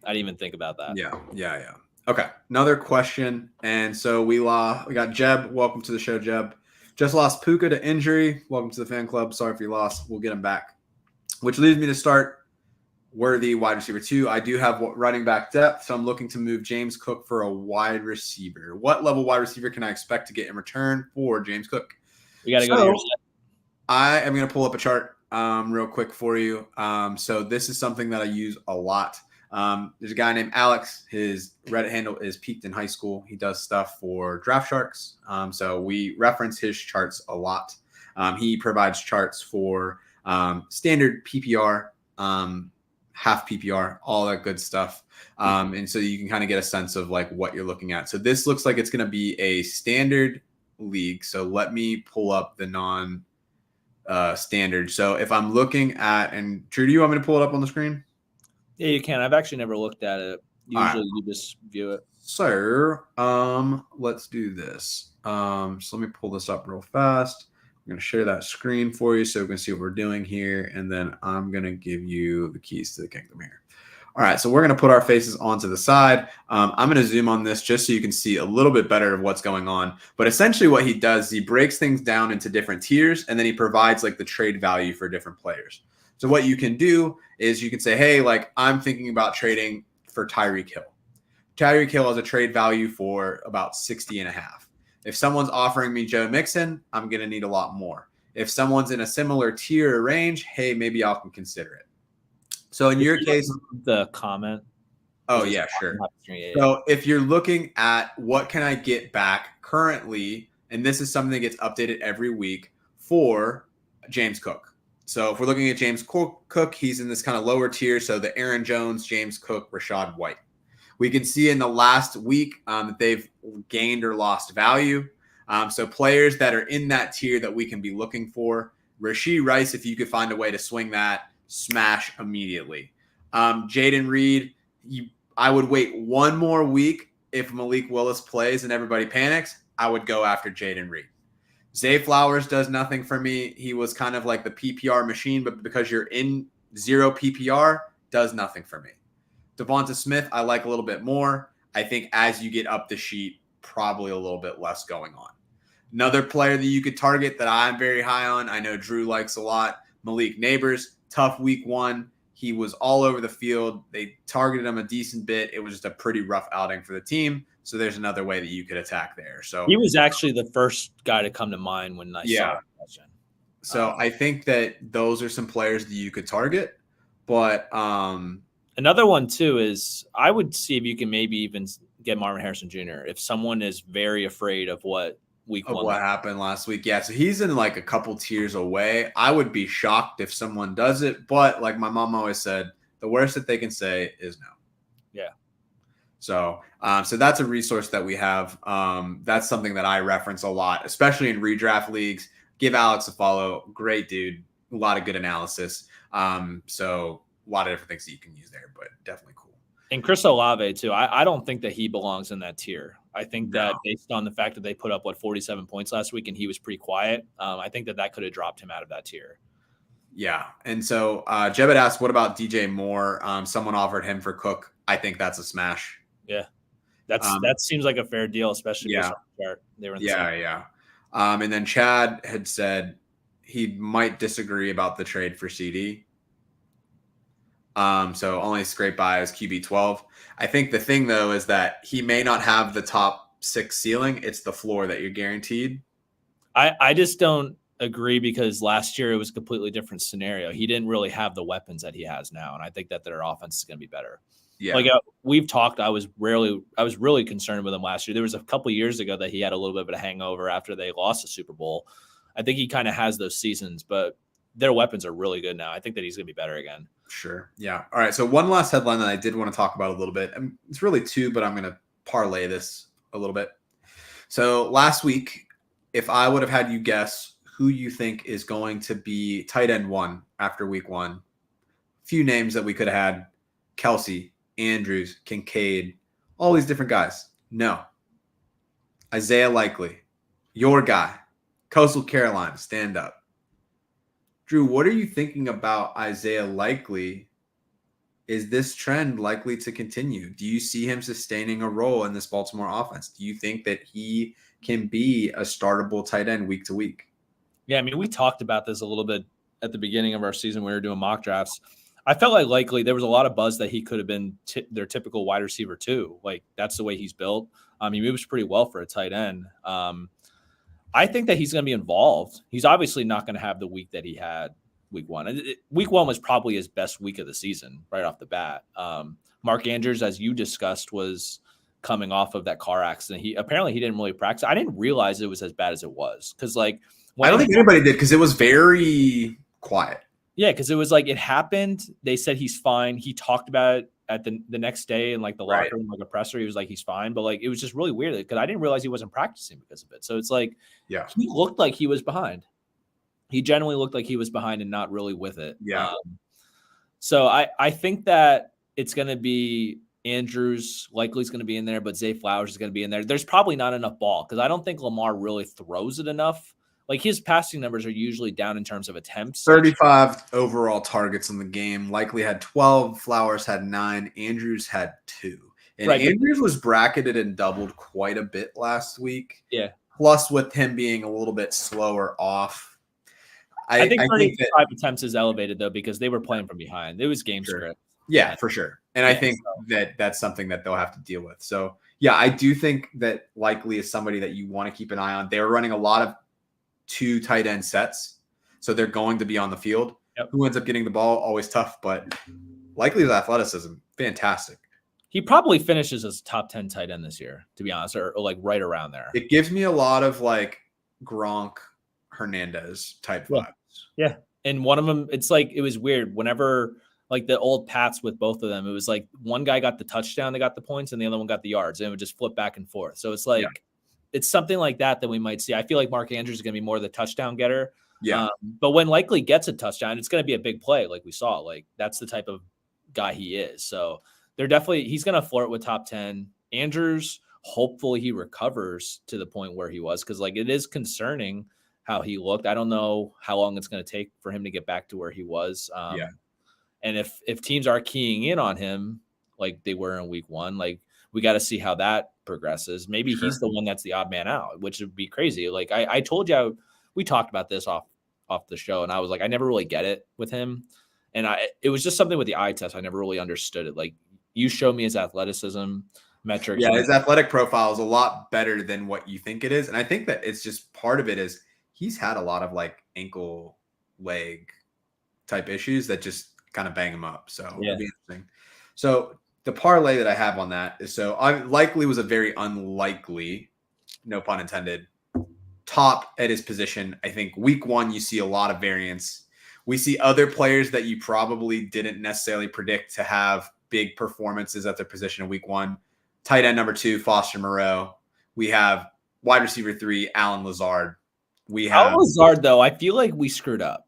I didn't even think about that. Yeah. Okay, another question. And so we got Jeb. Welcome to the show, Jeb. Just lost Puka to injury. Welcome to the fan club. Sorry for your loss. We'll get him back. Which leads me to start Worthy, wide receiver 2. I do have running back depth, so I'm looking to move James Cook for a wide receiver. What level wide receiver can I expect to get in return for James Cook? We got to go to your set. I am going to pull up a chart real quick for you. So this is something that I use a lot. There's a guy named Alex. His Reddit handle is Peaked in High School. He does stuff for Draft Sharks. So we reference his charts a lot. He provides charts for standard PPR, half PPR, all that good stuff. And so you can kind of get a sense of like what you're looking at. So this looks like it's going to be a standard league. So let me pull up the standard. So if I'm looking at, and Drew, do you want me to pull it up on the screen? Yeah, you can. I've actually never looked at it. Usually you just view it. So let's do this. So let me pull this up real fast. I'm going to share that screen for you so we can see what we're doing here. And then I'm going to give you the keys to the kingdom here. All right, so we're going to put our faces onto the side. I'm going to zoom on this just so you can see a little bit better of what's going on. But essentially what he does, he breaks things down into different tiers, and then he provides like the trade value for different players. So what you can do is you can say, hey, like I'm thinking about trading for Tyreek Hill. Tyreek Hill has a trade value for about 60.5. If someone's offering me Joe Mixon, I'm going to need a lot more. If someone's in a similar tier or range, hey, maybe I can consider it. So in your case, the comment. Oh, yeah, sure. So if you're looking at what can I get back currently, and this is something that gets updated every week for James Cook. So if we're looking at James Cook, he's in this kind of lower tier. So the Aaron Jones, James Cook, Rashad White. We can see in the last week that they've gained or lost value. So players that are in that tier that we can be looking for. Rashee Rice, if you could find a way to swing that, smash immediately. Jaden Reed, I would wait one more week. If Malik Willis plays and everybody panics, I would go after Jaden Reed. Zay Flowers does nothing for me. He was kind of like the PPR machine, but because you're in zero PPR, does nothing for me. Devonta Smith, I like a little bit more. I think as you get up the sheet, probably a little bit less going on. Another player that you could target that I'm very high on, I know Drew likes a lot, Malik Neighbors. Tough week 1. He was all over the field. They targeted him a decent bit. It was just a pretty rough outing for the team. So there's another way that you could attack there. So he was actually the first guy to come to mind when I saw the question. So I think that those are some players that you could target. But another one too is I would see if you can maybe even get Marvin Harrison Jr. if someone is very afraid of what what happened last week. Yeah, so he's in like a couple tiers away. I would be shocked if someone does it, but like my mom always said, the worst that they can say is no. Yeah. So that's a resource that we have. That's something that I reference a lot, especially in redraft leagues. Give Alex a follow. Great dude. A lot of good analysis. So a lot of different things that you can use there, but definitely cool. And Chris Olave too. I don't think that he belongs in that tier. I think that based on the fact that they put up 47 points last week and he was pretty quiet, I think that could have dropped him out of that tier. Yeah. And so Jeb had asked, what about DJ Moore? Someone offered him for Cook. I think that's a smash. Yeah. That seems like a fair deal, especially based on the chart. They were in the same. And then Chad had said he might disagree about the trade for CD. So only scrape by as QB 12. I think the thing though is that he may not have the top 6 ceiling. It's the floor that you're guaranteed. I just don't agree because last year it was a completely different scenario. He didn't really have the weapons that he has now, and I think that their offense is going to be better. Yeah, like we've talked. I was really concerned with him last year. There was a couple of years ago that he had a little bit of a hangover after they lost the Super Bowl. I think he kind of has those seasons, but their weapons are really good now. I think that he's going to be better again. Sure. Yeah. All right. So one last headline that I did want to talk about a little bit. It's really two, but I'm going to parlay this a little bit. So last week, if I would have had you guess who you think is going to be tight end one after week one, few names that we could have had: Kelsey, Andrews, Kincaid, all these different guys. No. Isaiah Likely, your guy, Coastal Carolina, stand up. Drew, what are you thinking about Isaiah Likely? Is this trend likely to continue? Do you see him sustaining a role in this Baltimore offense? Do you think that he can be a startable tight end week to week? Yeah, I mean, we talked about this a little bit at the beginning of our season when we were doing mock drafts. I felt like Likely there was a lot of buzz that he could have been their typical wide receiver too. Like that's the way he's built. He moves pretty well for a tight end. I think that he's going to be involved. He's obviously not going to have the week that he had week one. Week one was probably his best week of the season right off the bat. Mark Andrews, as you discussed, was coming off of that car accident. He didn't really practice. I didn't realize it was as bad as it was because I don't think anybody did because it was very quiet. Yeah, because it was like it happened. They said he's fine. He talked about it at the next day in like the locker room, like a presser. He was like he's fine, but like it was just really weird because I didn't realize he wasn't practicing because of it. So it's like, yeah, he looked like he was behind. He genuinely looked like he was behind and not really with it. Yeah. So I think that it's going to be Andrews. Likely's going to be in there, but Zay Flowers is going to be in there. There's probably not enough ball because I don't think Lamar really throws it enough. Like his passing numbers are usually down in terms of attempts. 35 overall targets in the game. Likely had 12. Flowers had 9. Andrews had 2. And Andrews was bracketed and doubled quite a bit last week. Yeah. Plus with him being a little bit slower off. I think 35 attempts is elevated though because they were playing from behind. It was game script. Yeah, for sure. And I think that that's something that they'll have to deal with. So yeah, I do think that Likely is somebody that you want to keep an eye on. They're running a lot of 2 tight end sets, so they're going to be on the field. Yep. Who ends up getting the ball? Always tough, but Likely's athleticism, fantastic. He probably finishes as top 10 tight end this year, to be honest, or like right around there. It gives me a lot of like Gronk, Hernandez type vibes. Yeah, and one of them, it's like it was weird. Whenever like the old Pats with both of them, it was like one guy got the touchdown, they got the points, and the other one got the yards, and it would just flip back and forth. So it's like. Yeah. It's something like that we might see. I feel like Mark Andrews is going to be more the touchdown getter. Yeah. But when Likely gets a touchdown, it's going to be a big play like we saw. Like that's the type of guy he is. So he's going to flirt with top 10. Andrews, hopefully he recovers to the point where he was because like it is concerning how he looked. I don't know how long it's going to take for him to get back to where he was. And if teams are keying in on him like they were in week one, like we got to see how that progresses. Maybe he's the one that's the odd man out, which would be crazy. Like I told you, we talked about this off the show, and I was like, I never really get it with him. And it was just something with the eye test. I never really understood it. Like you showed me his athleticism metrics. Yeah, his athletic profile is a lot better than what you think it is. And I think that it's just part of it is he's had a lot of like ankle, leg type issues that just kind of bang him up. So it'll be interesting. So the parlay that I have on that is Likely was a very unlikely, no pun intended, top at his position. I think week one, you see a lot of variance. We see other players that you probably didn't necessarily predict to have big performances at their position in week one. Tight end number 2, Foster Moreau. We have wide receiver 3, Alan Lazard. Alan Lazard, though, I feel like we screwed up.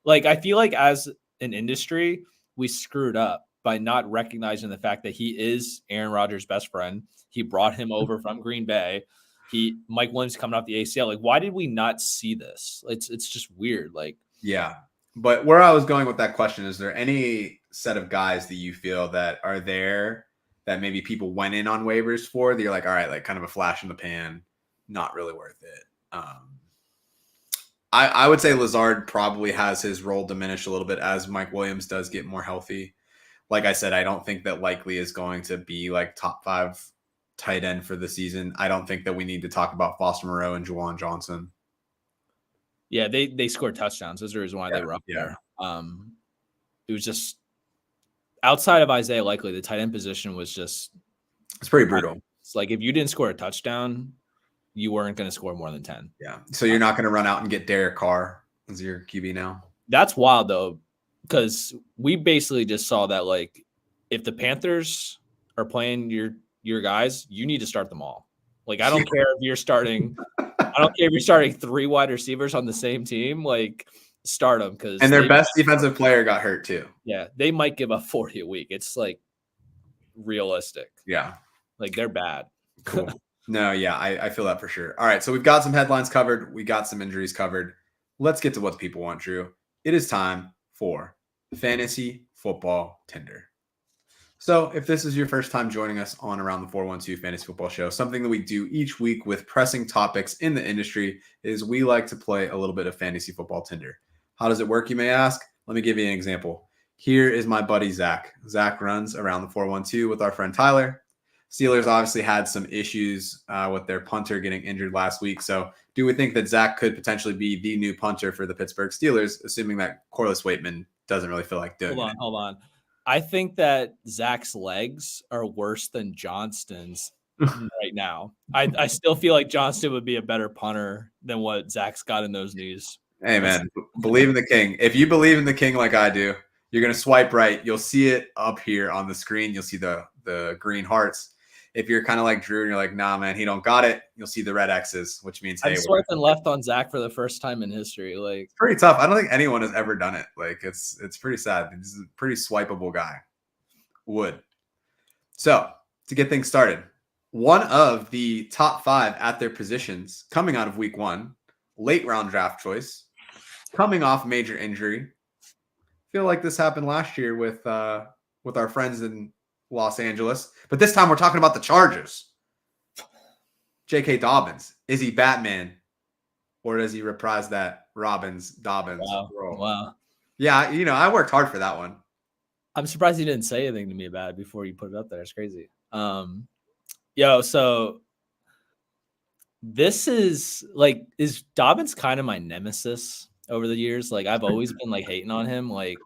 Like, I feel like as an industry, we screwed up by not recognizing the fact that he is Aaron Rodgers' best friend. He brought him over from Green Bay. Mike Williams coming off the ACL. Like, why did we not see this? It's just weird. Like, yeah. But where I was going with that question, is there any set of guys that you feel that are there that maybe people went in on waivers for that you're like, all right, like kind of a flash in the pan, not really worth it? I would say Lazard probably has his role diminished a little bit as Mike Williams does get more healthy. Like I said, I don't think that Likely is going to be like top 5 tight end for the season. I don't think that we need to talk about Foster Moreau and Juwan Johnson. Yeah, they scored touchdowns. There's the reason why they were up there. It was just outside of Isaiah Likely, the tight end position was just it's pretty brutal. It's like if you didn't score a touchdown, you weren't going to score more than 10. Yeah. So you're not going to run out and get Derek Carr as your QB now. That's wild though. because we basically just saw that, like, if the Panthers are playing your guys, you need to start them all. Like, I don't care if you're starting. I don't care if you're starting 3 wide receivers on the same team. Like, start them because And their best defensive player got hurt too. Yeah, they might give up 40 a week. It's like realistic. Yeah. Like, they're bad. Cool. No, yeah, I feel that for sure. All right, so we've got some headlines covered. We got some injuries covered. Let's get to what the people want, Drew. It is time for Fantasy Football Tinder. So if this is your first time joining us on Around the 412 Fantasy Football Show, something that we do each week with pressing topics in the industry is we like to play a little bit of Fantasy Football Tinder. How does it work, you may ask? Let me give you an example. Here is my buddy, Zach. Zach runs Around the 412 with our friend Tyler. Steelers obviously had some issues with their punter getting injured last week. So do we think that Zach could potentially be the new punter for the Pittsburgh Steelers, assuming that Corliss Waitman doesn't really feel like doing it? Hold on. I think that Zach's legs are worse than Johnston's right now. I still feel like Johnston would be a better punter than what Zach's got in those knees. Hey, man, believe in the king. If you believe in the king like I do, you're going to swipe right. You'll see it up here on the screen. You'll see the green hearts. If you're kind of like Drew and you're like, nah, man, he don't got it, you'll see the red X's, which means, hey, I'm swiping left on Zach for the first time in history. Like, it's pretty tough. I don't think anyone has ever done it. Like, it's pretty sad. He's a pretty swipeable guy. Would. So to get things started, one of the top 5 at their positions coming out of week 1, late round draft choice, coming off major injury. I feel like this happened last year with our friends in Los Angeles, but this time we're talking about the Chargers. J.K. Dobbins, is he Batman, or does he reprise that Dobbins role? Wow. Yeah, I worked hard for that one. I'm surprised you didn't say anything to me about it before you put it up there. It's crazy. So this is Dobbins kind of my nemesis over the years? Like, I've always been like hating on him. Like,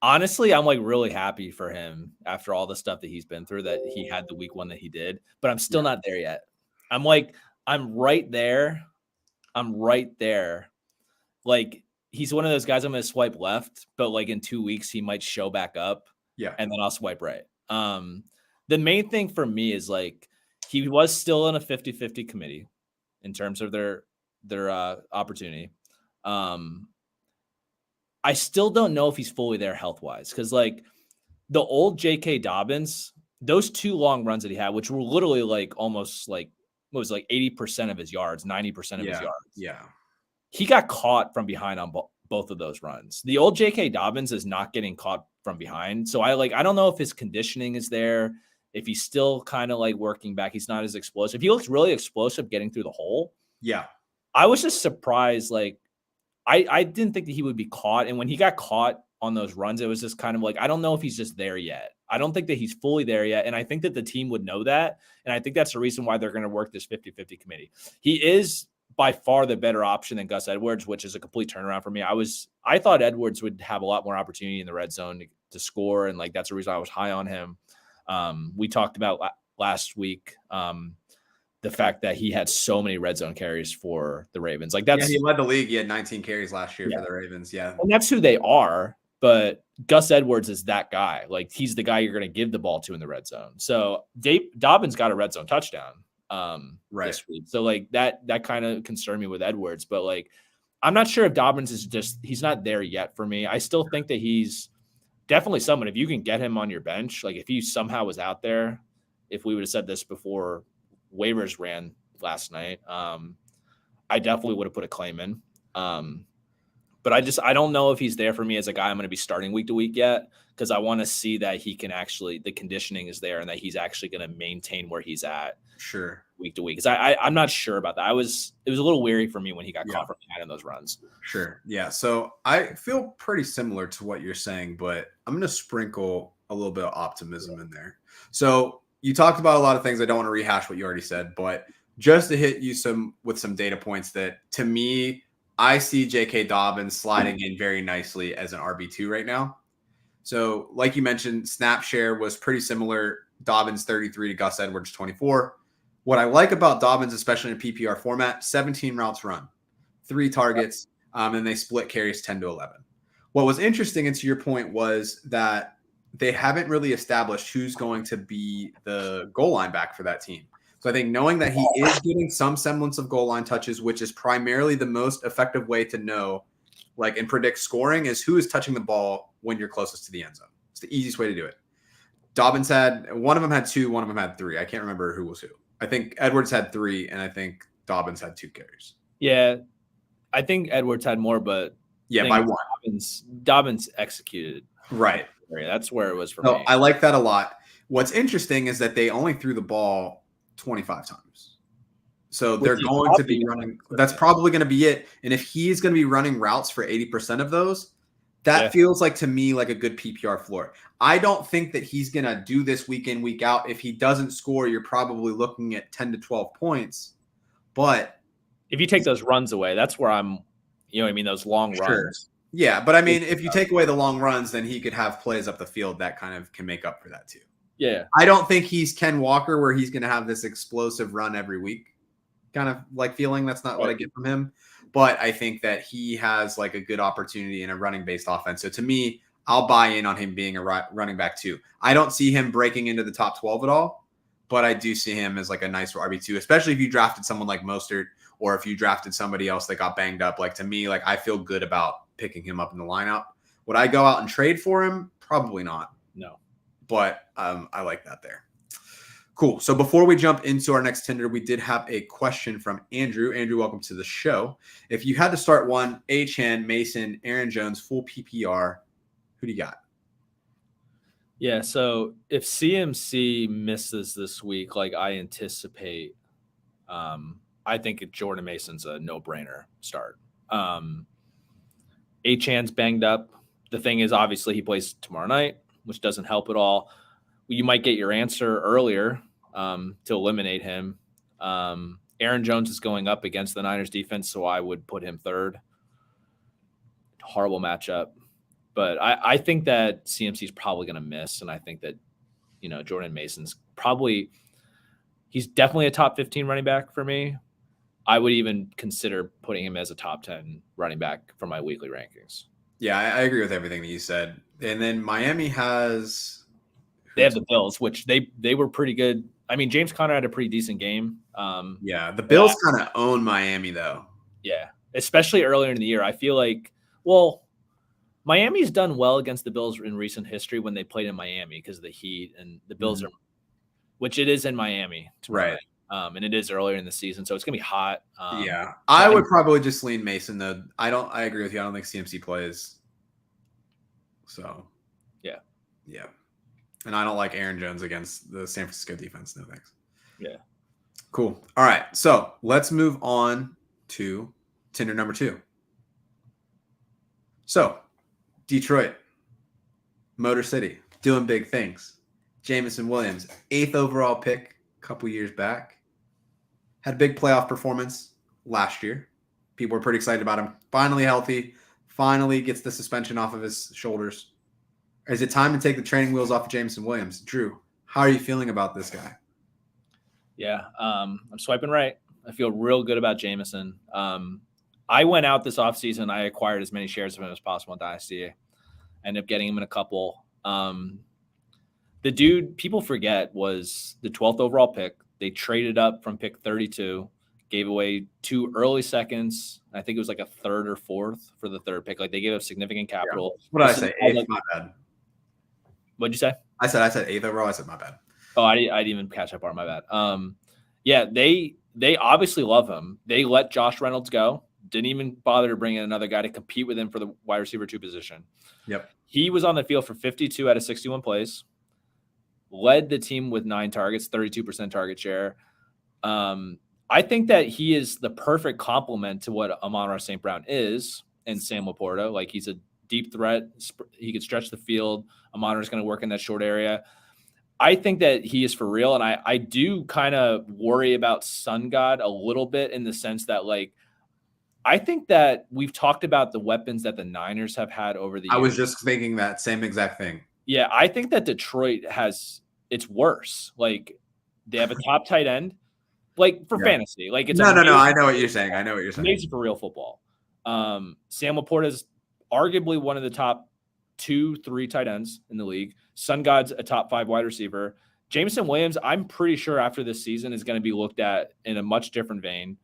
honestly, I'm like really happy for him after all the stuff that he's been through, that he had the week 1 that he did, but I'm still not there yet. I'm right there. Like, he's one of those guys I'm going to swipe left, but like in 2 weeks, he might show back up. Yeah. And then I'll swipe right. The main thing for me is, like, he was still in a 50-50 committee in terms of their opportunity. I still don't know if he's fully there health-wise, because like the old J.K. Dobbins, those 2 long runs that he had, which were literally like almost like, what was like 80% of his yards, 90% of his yards. Yeah. He got caught from behind on both of those runs. The old J.K. Dobbins is not getting caught from behind. So I don't know if his conditioning is there, if he's still kind of like working back. He's not as explosive. He looks really explosive getting through the hole. Yeah. I was just surprised. Like, I didn't think that he would be caught. And when he got caught on those runs, it was just kind of like, I don't know if he's just there yet. I don't think that he's fully there yet. And I think that the team would know that. And I think that's the reason why they're going to work this 50-50 committee. He is by far the better option than Gus Edwards, which is a complete turnaround for me. I thought Edwards would have a lot more opportunity in the red zone to score. And like, that's the reason I was high on him. We talked about last week, the fact that he had so many red zone carries for the Ravens. Like, that's, he led the league. He had 19 carries last year for the Ravens. Yeah. And that's who they are. But Gus Edwards is that guy. Like, he's the guy you're going to give the ball to in the red zone. So Dobbins got a red zone touchdown this week. So like that kind of concerned me with Edwards, but like, I'm not sure if Dobbins he's not there yet for me. I still think that he's definitely someone, if you can get him on your bench, like if he somehow was out there, if we would have said this before waivers ran last night, I definitely would have put a claim in. But I don't know if he's there for me as a guy I'm going to be starting week to week yet, because I want to see that he can actually, the conditioning is there and that he's actually going to maintain where he's at week to week. Because I'm not sure about that. It was a little weary for me when he got caught from behind in those runs. Sure. Yeah. So I feel pretty similar to what you're saying, but I'm going to sprinkle a little bit of optimism in there. So you talked about a lot of things. I don't want to rehash what you already said, but just to hit you with some data points that, to me, I see J.K. Dobbins sliding in very nicely as an RB2 right now. So like you mentioned, snap share was pretty similar. Dobbins 33 to Gus Edwards 24. What I like about Dobbins, especially in PPR format, 17 routes run, 3 targets, and they split carries 10 to 11. What was interesting, and to your point, was that they haven't really established who's going to be the goal line back for that team. So I think knowing that he is getting some semblance of goal line touches, which is primarily the most effective way to know, like, and predict scoring, is who is touching the ball when you're closest to the end zone. It's the easiest way to do it. Dobbins one of them had 2, one of them had 3. I can't remember who was who. I think Edwards had 3, and I think Dobbins had 2 carries. Yeah, I think Edwards had more, but yeah, by 1. Dobbins executed. Right. That's where it was for me. I like that a lot. What's interesting is that they only threw the ball 25 times. So they're going to be running. That's probably going to be it. And if he's going to be running routes for 80% of those, that feels like, to me, like a good PPR floor. I don't think that he's going to do this week in, week out. If he doesn't score, you're probably looking at 10 to 12 points. But if you take those runs away, that's where I'm, you know what I mean, those long runs. Yeah, but I mean, if you take away the long runs, then he could have plays up the field that kind of can make up for that too. Yeah. I don't think he's Ken Walker where he's going to have this explosive run every week kind of like feeling. That's not what I get from him. But I think that he has like a good opportunity in a running based offense. So to me, I'll buy in on him being a running back too. I don't see him breaking into the top 12 at all, but I do see him as like a nice RB2, especially if you drafted someone like Mostert or if you drafted somebody else that got banged up. Like, to me, like, I feel good about picking him up in the lineup. Would I go out and trade for him? Probably not. No. But I like that there. Cool. So before we jump into our next Tinder, we did have a question from Andrew. Andrew, welcome to the show. If you had to start one, Achane, Mason, Aaron Jones, full PPR, who do you got? Yeah, so if CMC misses this week, like I anticipate, I think Jordan Mason's a no-brainer start. Achane's banged up. The thing is, obviously, he plays tomorrow night, which doesn't help at all. You might get your answer earlier to eliminate him. Aaron Jones is going up against the Niners defense, so I would put him third. Horrible matchup. But I think that CMC is probably going to miss, and I think that, Jordan Mason's he's definitely a top 15 running back for me. I would even consider putting him as a top 10 running back for my weekly rankings. Yeah, I agree with everything that you said. And then Miami has... They have the Bills, which they were pretty good. I mean, James Conner had a pretty decent game. Yeah, the Bills kind of own Miami, though. Yeah, especially earlier in the year. I feel like, Miami's done well against the Bills in recent history when they played in Miami because of the heat, and the Bills are, which it is in Miami, right? And it is earlier in the season, so it's gonna be hot. Yeah, I would probably just lean Mason though. I agree with you. I don't think CMC plays. So, yeah, and I don't like Aaron Jones against the San Francisco defense. No thanks. Yeah, cool. All right, so let's move on to Tinder number 2. So, Detroit, Motor City, doing big things. Jameson Williams, 8th overall pick a couple years back. Had a big playoff performance last year. People were pretty excited about him. Finally healthy. Finally gets the suspension off of his shoulders. Is it time to take the training wheels off of Jameson Williams? Drew, how are you feeling about this guy? Yeah, I'm swiping right. I feel real good about Jameson. I went out this offseason. I acquired as many shares of him as possible in Dynasty. I ended up getting him in a couple. The dude, people forget, was the 12th overall pick. They traded up from pick 32, gave away 2 early seconds. I think it was like a 3rd or 4th for the 3rd pick. Like, they gave up significant capital. Yeah. What did I say? 8th, my bad. What'd you say? I said 8th overall. I said my bad. Oh, I didn't even catch that part. My bad. Yeah, they obviously love him. They let Josh Reynolds go. Didn't even bother to bring in another guy to compete with him for the wide receiver 2 position. Yep. He was on the field for 52 out of 61 plays, led the team with 9 targets, 32% target share. I think that he is the perfect complement to what Amon-Ra St. Brown is and Sam Laporta. Like, he's a deep threat. He could stretch the field. Amon-Ra is going to work in that short area. I think that he is for real, and I do kind of worry about Sun God a little bit in the sense that, like, I think that we've talked about the weapons that the Niners have had over the years. I was just thinking that same exact thing. Yeah, I think that Detroit it's worse. Like, they have a top tight end, like, for fantasy. Like, it's no. I know what you're saying. Amazing for real football. Sam Laporta's arguably one of the top 2-3 tight ends in the league. Sun God's a top 5 wide receiver. Jameson Williams, I'm pretty sure after this season is going to be looked at in a much different vein.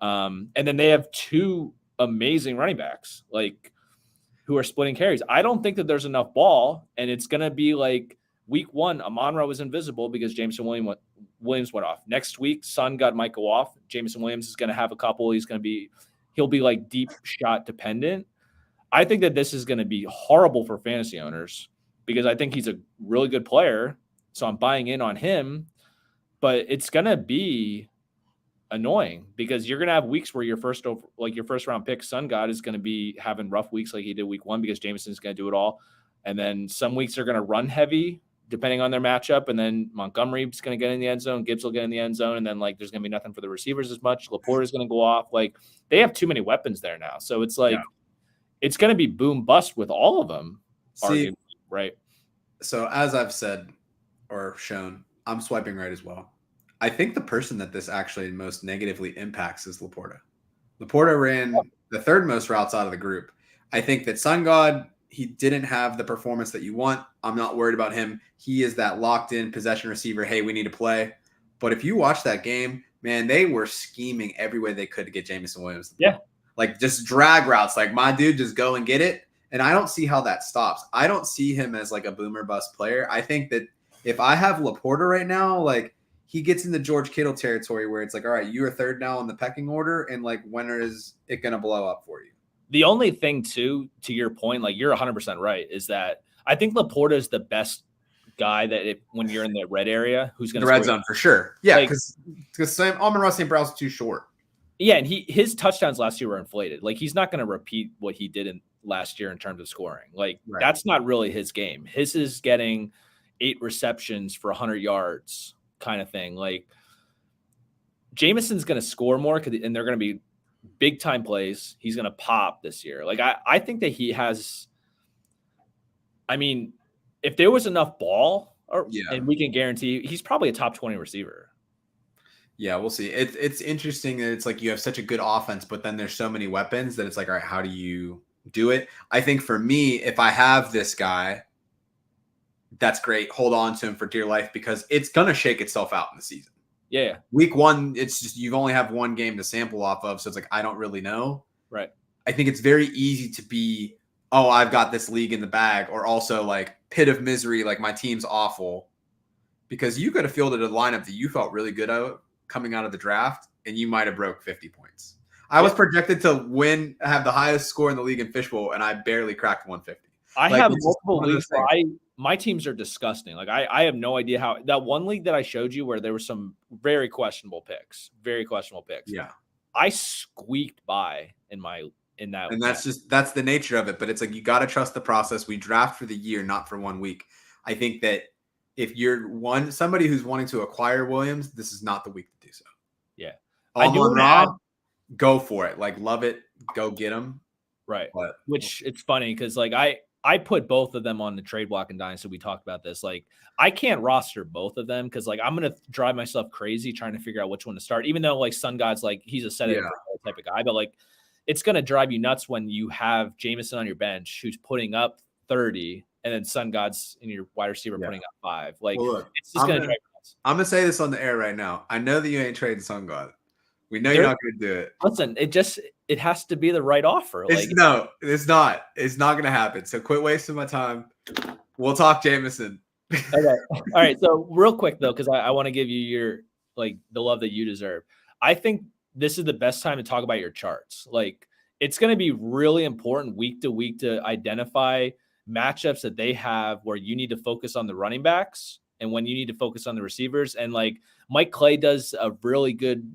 And then they have 2 amazing running backs, like who are splitting carries. I don't think that there's enough ball, and it's going to be like week 1, Amon-Ra was invisible because Jameson Williams went off. Next week, Sun God might go off. Jameson Williams is going to have a couple. He'll be like deep shot dependent. I think that this is going to be horrible for fantasy owners because I think he's a really good player. So I'm buying in on him, but it's going to be annoying because you're going to have weeks where your first round pick, Sun God, is going to be having rough weeks like he did week 1 because Jameson's going to do it all. And then some weeks are going to run heavy depending on their matchup. And then Montgomery's going to get in the end zone. Gibbs will get in the end zone. And then like, there's going to be nothing for the receivers as much. Laporte is going to go off. Like they have too many weapons there now. So it's like, it's going to be boom bust with all of them. See, right. So as I've said or shown, I'm swiping right as well. I think the person that this actually most negatively impacts is Laporta. Laporta ran the 3rd most routes out of the group. I think that Sun God, he didn't have the performance that you want. I'm not worried about him. He is that locked in possession receiver. Hey, we need to play. But if you watch that game, man, they were scheming every way they could to get Jameson Williams. Yeah. Like just drag routes. Like my dude, just go and get it. And I don't see how that stops. I don't see him as like a boomer bust player. I think that if I have Laporta right now, like he gets into George Kittle territory where it's like, all right, you are 3rd now in the pecking order. And like, when is it going to blow up for you? The only thing too, to your point, like you're 100% right, is that I think Laporta is the best guy that when you're in the red area, who's going to the red zone for sure. Yeah. Because Amon-Ra St. Brown's too short. Yeah, and his touchdowns last year were inflated. Like he's not going to repeat what he did in last year in terms of scoring. Like that's not really his game. His is getting 8 receptions for 100 yards kind of thing. Like Jameson's going to score more and they're going to be big time plays. He's going to pop this year. Like I think that he has. I mean, if there was enough ball, and we can guarantee he's probably a top 20 receiver. Yeah, we'll see. It's interesting that it's like you have such a good offense, but then there's so many weapons that it's like, all right, how do you do it? I think for me, if I have this guy, that's great. Hold on to him for dear life because it's going to shake itself out in the season. Yeah. Week 1, it's just you only have 1 game to sample off of, so it's like I don't really know. Right. I think it's very easy to be, oh, I've got this league in the bag, or also like pit of misery, like my team's awful, because you could have fielded a lineup that you felt really good at coming out of the draft, and you might have broke 50 points. I was projected to have the highest score in the league in Fishbowl, and I barely cracked 150. I have multiple leagues. My teams are disgusting. Like I have no idea how that one league that I showed you where there were some very questionable picks. Yeah. I squeaked by in that. And that's the nature of it. But it's like, you got to trust the process. We draft for the year, not for 1 week. I think that if you're somebody who's wanting to acquire Williams, this is not the week to do so. Yeah. Amon-Ra, go for it. Like, love it. Go get him. Right. Which it's funny because like I put both of them on the trade block and Dynasty. We talked about this. Like I can't roster both of them because like I'm gonna drive myself crazy trying to figure out which one to start. Even though like Sun God's like he's a set it type of guy, but like it's gonna drive you nuts when you have Jameson on your bench who's putting up 30 and then Sun God's in your wide receiver putting up 5. Like it's just gonna drive you nuts. I'm gonna say this on the air right now. I know that you ain't trading Sun God. We know you're not going to do it. Listen, it has to be the right offer. It's not. It's not going to happen. So quit wasting my time. We'll talk Jameson. Okay. All right. So real quick though, because I want to give you your the love that you deserve. I think this is the best time to talk about your charts. Like it's going to be really important week to week to identify matchups that they have where you need to focus on the running backs and when you need to focus on the receivers. And like Mike Clay does a really good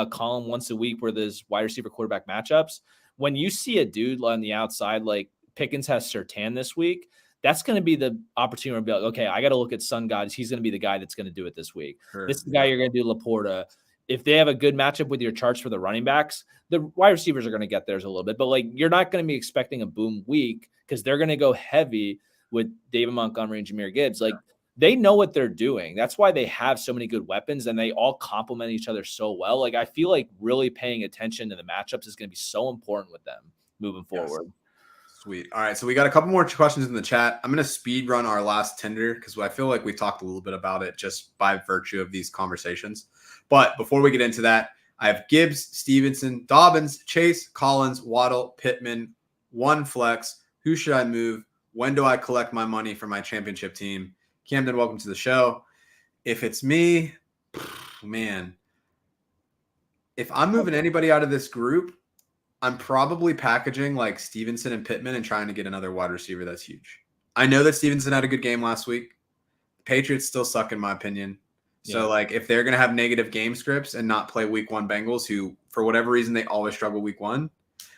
column once a week where there's wide receiver quarterback matchups. When you see a dude on the outside, like Pickens has Surtain this week, that's going to be the opportunity to be like, okay, I got to look at Sun God. He's going to be the guy that's going to do it this week. Sure. This is the guy you're going to do Laporta. If they have a good matchup with your charts for the running backs, the wide receivers are going to get theirs a little bit, but like you're not going to be expecting a boom week because they're going to go heavy with David Montgomery and Jahmyr Gibbs. Like they know what they're doing. That's why they have so many good weapons and they all complement each other so well. Like I feel like really paying attention to the matchups is going to be so important with them moving forward. Sweet. All right, so we got a couple more questions in the chat. I'm going to speed run our last Tinder because I feel like we talked a little bit about it just by virtue of these conversations. But before we get into that, I have Gibbs, Stevenson, Dobbins, Chase, Collins, Waddle, Pittman, one flex. Who should I move? When do I collect my money for my championship team? Camden, welcome to the show. If it's me, man, if I'm moving anybody out of this group, I'm probably packaging like Stevenson and Pittman and trying to get another wide receiver that's huge. I know that Stevenson had a good game last week. The Patriots still suck in my opinion. So like if they're going to have negative game scripts and not play week 1 Bengals, who for whatever reason they always struggle week 1,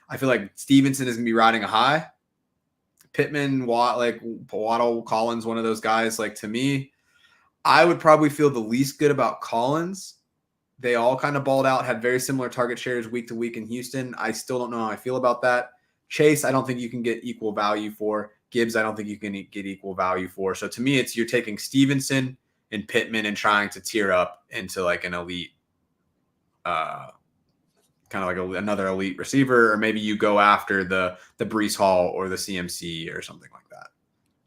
I feel like Stevenson is going to be riding a high. Pittman, Waddle, Collins, one of those guys. Like to me, I would probably feel the least good about Collins. They all kind of balled out, had very similar target shares week to week in Houston. I still don't know how I feel about that. Chase, I don't think you can get equal value for. Gibbs, I don't think you can get equal value for. So to me, it's you're taking Stevenson and Pittman and trying to tier up into like an elite, kind of like another elite receiver, or maybe you go after the Brees Hall or the CMC or something like that.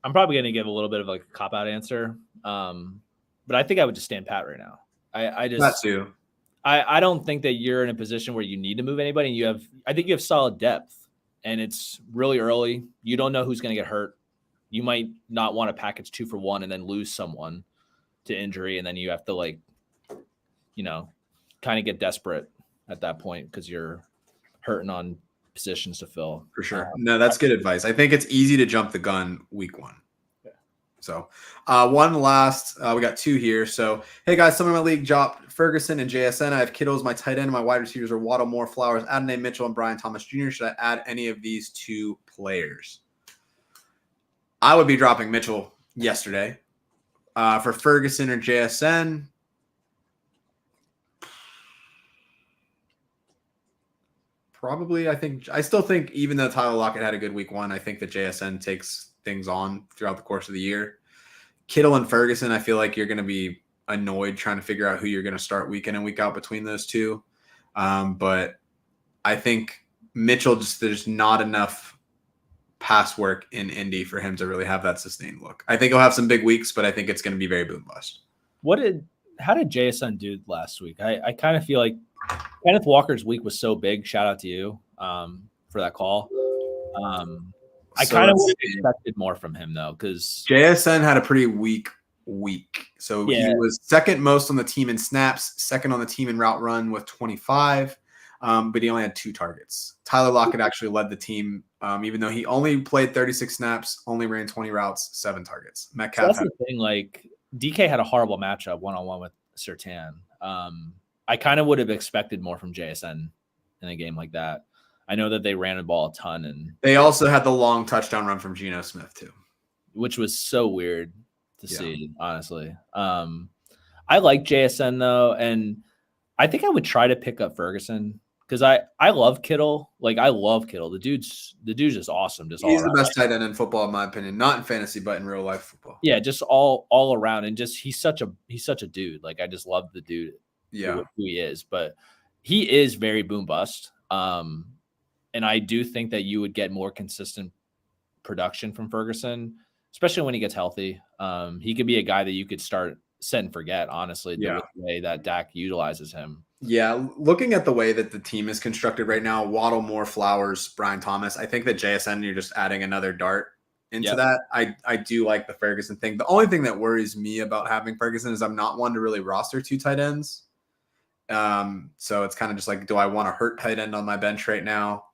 I'm probably going to give a little bit of like a cop-out answer, but I think I would just stand pat right now. I just that too. I don't think that you're in a position where you need to move anybody. And I think you have solid depth, and it's really early. You don't know who's going to get hurt. You might not want to package 2 for 1 and then lose someone to injury, and then you have to kind of get desperate at that point because you're hurting on positions to fill. For sure. No, that's good advice. I think it's easy to jump the gun week 1. So one last, we got 2 here. So, hey guys, some of my league dropped Ferguson and JSN. I have Kittle as my tight end. My wide receivers are Waddle, Moore, Flowers, Adonai Mitchell, and Brian Thomas Jr. Should I add any of these 2 players? I would be dropping Mitchell yesterday. For Ferguson or JSN, probably I still think even though Tyler Lockett had a good week 1, I think that JSN takes things on throughout the course of the year. Kittle and Ferguson, I feel like you're going to be annoyed trying to figure out who you're going to start week in and week out between those 2. But I think Mitchell, there's not enough pass work in Indy for him to really have that sustained look. I think he'll have some big weeks, but I think it's going to be very boom bust. How did JSN do last week? I kind of feel like Kenneth Walker's week was so big. Shout out to you for that call. I kind of would have expected more from him though, because JSN had a pretty weak week. So he was second most on the team in snaps, second on the team in route run with 25, but he only had 2 targets. Tyler Lockett actually led the team, even though he only played 36 snaps, only ran 20 routes, 7 targets. Metcalf. So that's the thing. Like DK had a horrible matchup one-on-one with Surtain. I kind of would have expected more from JSN in a game like that. I know that they ran the ball a ton, and they also had the long touchdown run from Geno Smith too, which was so weird to see, honestly. I like JSN though, and I think I would try to pick up Ferguson because I love Kittle. Like I love Kittle. The dude's just awesome. He's the best tight end in football, in my opinion. Not in fantasy, but in real life football. Yeah, just all around, and just he's such a dude. Like I just love the dude. Yeah, who he is, but he is very boom bust. And I do think that you would get more consistent production from Ferguson, especially when he gets healthy. He could be a guy that you could start set and forget, honestly, the way that Dak utilizes him. Yeah, looking at the way that the team is constructed right now, Waddle, Moore, Flowers, Brian Thomas, I think that JSN, you're just adding another dart into that. I do like the Ferguson thing. The only thing that worries me about having Ferguson is I'm not one to really roster 2 tight ends. So it's kind of just like, do I want to hurt tight end on my bench right now?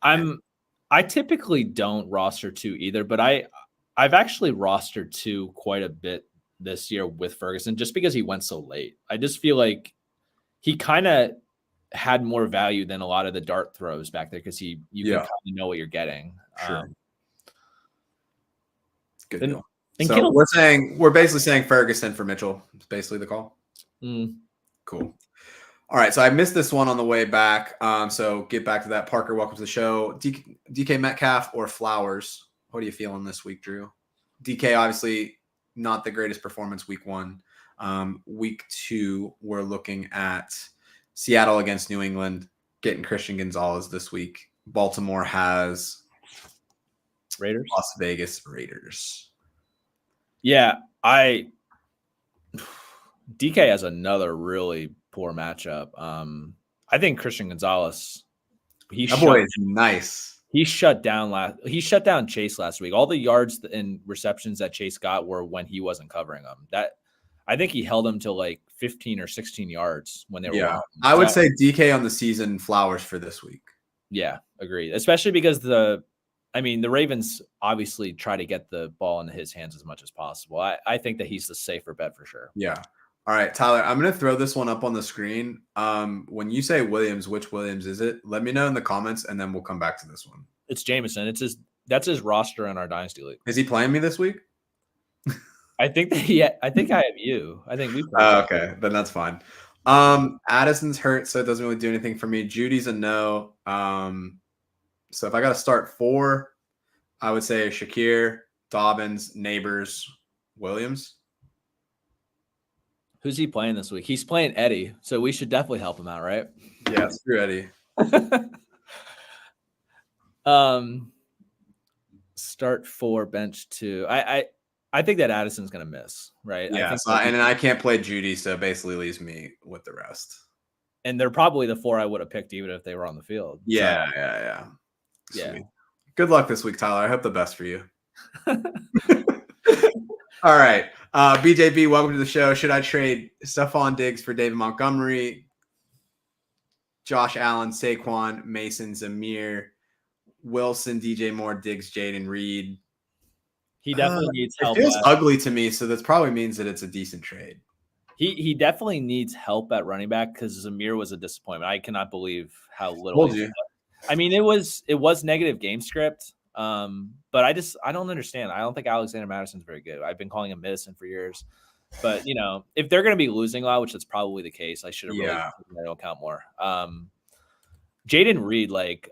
I typically don't roster 2 either, but I've actually rostered 2 quite a bit this year with Ferguson just because he went so late. I just feel like he kind of had more value than a lot of the dart throws back there because you can kind of know what you're getting. Sure. Good deal. So we're basically saying Ferguson for Mitchell. It's basically the call. Cool. All right, so I missed this one on the way back. So get back to that. Parker, welcome to the show. DK Metcalf or Flowers? What are you feeling this week, Drew? DK, obviously not the greatest performance week 1. Week 2, we're looking at Seattle against New England, getting Christian Gonzalez this week. Baltimore has Raiders. Las Vegas Raiders. Yeah, DK has another really poor matchup. I think Christian Gonzalez. That boy is nice. He shut down Chase last week. All the yards and receptions that Chase got were when he wasn't covering them. I think he held him to like 15 or 16 yards when they were. Yeah, I would say DK on the season flowers for this week. Yeah, agreed. Especially because the Ravens obviously try to get the ball into his hands as much as possible. I think that he's the safer bet for sure. Yeah. All right, Tyler, I'm going to throw this one up on the screen. When you say Williams, which Williams is it? Let me know in the comments, and then we'll come back to this one. It's Jameson. That's his roster in our Dynasty League. Is he playing me this week? I think I have you. I think we okay, then that's fine. Addison's hurt, so it doesn't really do anything for me. Judy's a no. So if I got to start 4, I would say Shakir, Dobbins, Neighbors, Williams. Who's he playing this week? He's playing Eddie, so we should definitely help him out, right? Yeah, screw Eddie. Start 4, bench 2. I think that Addison's going to miss, right? Yeah, and I can't play Judy, so it basically leaves me with the rest. And they're probably the 4 I would have picked even if they were on the field. Yeah, so. Yeah. Good luck this week, Tyler. I hope the best for you. All right. BJB, welcome to the show. Should I trade Stephon Diggs for David Montgomery, Josh Allen, Saquon, Mason, Zamir, Wilson, DJ Moore, Diggs, Jaden Reed? He definitely needs help. It feels ugly to me, so that probably means that it's a decent trade. He definitely needs help at running back because Zamir was a disappointment. I cannot believe how little. I mean, it was negative game script. But I don't understand. I don't think Alexander Madison's very good. I've been calling him medicine for years. But if they're going to be losing a lot, which is probably the case, I should have really taken that into account more. Jaden Reed, like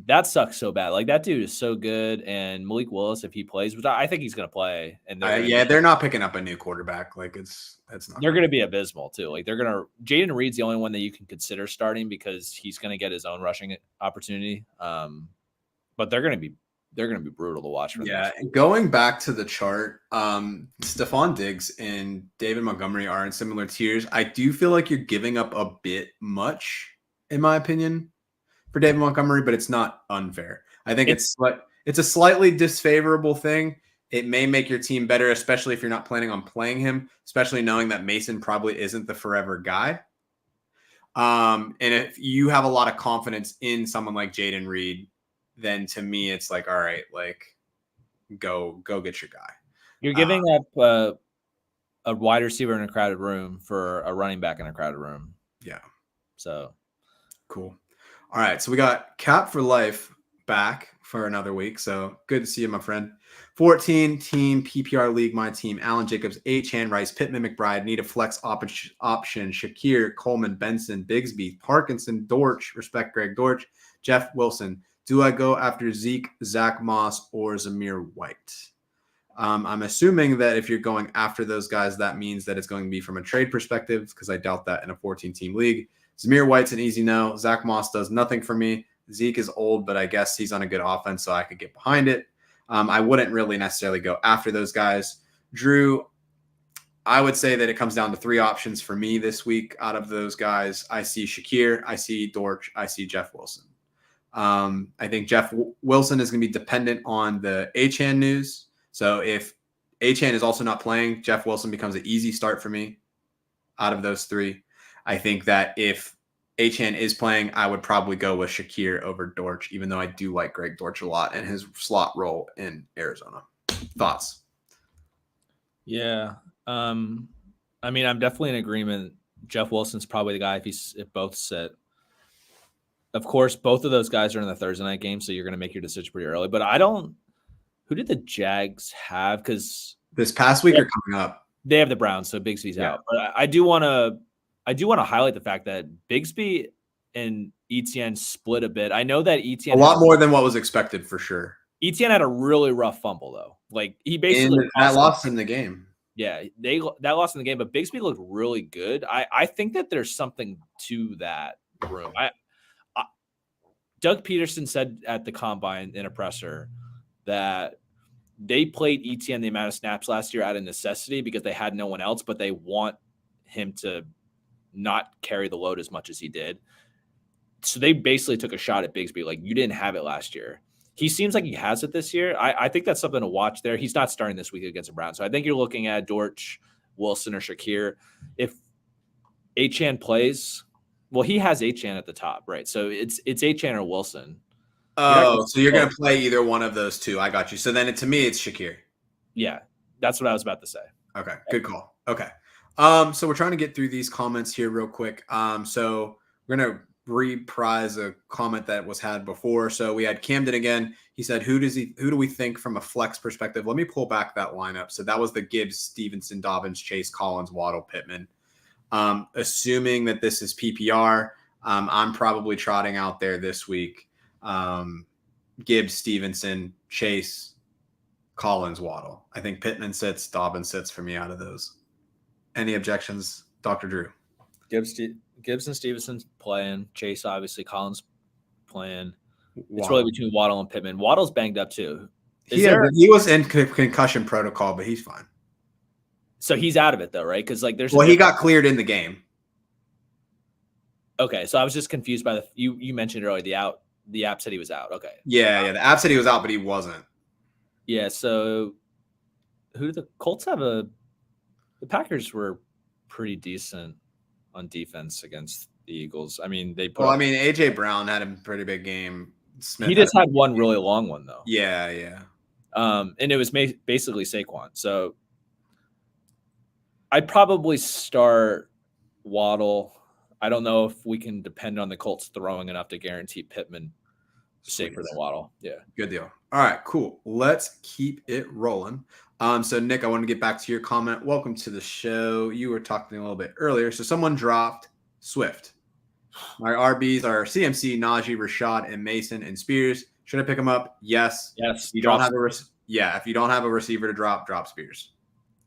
that sucks so bad. Like that dude is so good, and Malik Willis, if he plays, which I think he's going to play, and they're not picking up a new quarterback. Like that's not. They're going to be abysmal too. Like Jaden Reed's the only one that you can consider starting because he's going to get his own rushing opportunity. But they're going to be brutal to watch. Going back to the chart, Stephon Diggs and David Montgomery are in similar tiers. I do feel like you're giving up a bit much, in my opinion, for David Montgomery, but it's not unfair. I think it's a slightly disfavorable thing. It may make your team better, especially if you're not planning on playing him, especially knowing that Mason probably isn't the forever guy. And if you have a lot of confidence in someone like Jaden Reed, then to me, it's like, all right, like go get your guy. You're giving up a wide receiver in a crowded room for a running back in a crowded room. Yeah. So cool. All right. So we got Cap for Life back for another week. So good to see you, my friend. 14 team PPR league, my team. Allen Jacobs, Chan Rice, Pittman McBride, need a flex option. Shakir, Coleman, Benson, Bigsby, Parkinson, Dortch, respect Greg Dortch, Jeff Wilson. Do I go after Zeke, Zach Moss, or Zamir White? I'm assuming that if you're going after those guys, that means that it's going to be from a trade perspective, because I doubt that in a 14-team league. Zamir White's an easy no. Zach Moss does nothing for me. Zeke is old, but I guess he's on a good offense, so I could get behind it. I wouldn't really necessarily go after those guys. Drew, I would say that it comes down to 3 options for me this week out of those guys. I see Shakir, I see Dortch, I see Jeff Wilson. I think Jeff Wilson is going to be dependent on the Chan news. So if Chan is also not playing, Jeff Wilson becomes an easy start for me out of those 3. I think that if Chan is playing, I would probably go with Shakir over Dortch, even though I do like Greg Dortch a lot and his slot role in Arizona. Thoughts? Yeah. I mean, I'm definitely in agreement. Jeff Wilson's probably the guy if both sit. Of course, both of those guys are in the Thursday night game, so you're going to make your decision pretty early. But who did the Jags have? Because this past week or coming up? They have the Browns, so Bigsby's out. But I do want to highlight the fact that Bigsby and Etienne split a bit. I know that Etienne a lot more than what was expected for sure. Etienne had a really rough fumble though. Like he basically lost in the game. Yeah, that lost in the game, but Bigsby looked really good. I think that there's something to that room. Doug Peterson said at the combine in a presser that they played ETN the amount of snaps last year out of necessity because they had no one else, but they want him to not carry the load as much as he did. So they basically took a shot at Bigsby. Like, you didn't have it last year. He seems like he has it this year. I think that's something to watch there. He's not starting this week against the Browns. So I think you're looking at Dortch, Wilson, or Shakir. If Achane plays, well, he has Achane at the top, right? So it's Achane or Wilson. Oh, so you're going to play either one of those two. I got you. So then to me, it's Shakir. Yeah, that's what I was about to say. Okay, good call. Okay. So we're trying to get through these comments here real quick. So we're going to reprise a comment that was had before. So we had Camden again. He said, who do we think from a flex perspective? Let me pull back that lineup. So that was the Gibbs, Stevenson, Dobbins, Chase, Collins, Waddle, Pittman. Assuming that this is PPR, I'm probably trotting out there this week. Gibbs, Stevenson, Chase, Collins, Waddle. I think Pittman sits, Dobbins sits for me out of those. Any objections, Dr. Drew? Gibbs and Stevenson playing. Chase, obviously. Collins playing. Waddle. It's really between Waddle and Pittman. Waddle's banged up too. He was in concussion protocol, but he's fine. So he's out of it though, right? Because like he got cleared in the game. Okay, so I was just confused by you mentioned earlier the app said he was out. Okay. Yeah, the app said he was out, but he wasn't. Yeah, so who the Colts have the Packers were pretty decent on defense against the Eagles. I mean, AJ Brown had a pretty big game. He just had one really long one though. Yeah. And it was basically Saquon. So I'd probably start Waddle. I don't know if we can depend on the Colts throwing enough to guarantee Pittman safer than Waddle. Yeah. Good deal. All right, cool. Let's keep it rolling. So Nick, I want to get back to your comment. Welcome to the show. You were talking a little bit earlier. So someone dropped Swift. My RBs are CMC, Najee, Rashad, and Mason and Spears. Should I pick them up? Yes. Yes. If you don't have a receiver to drop Spears.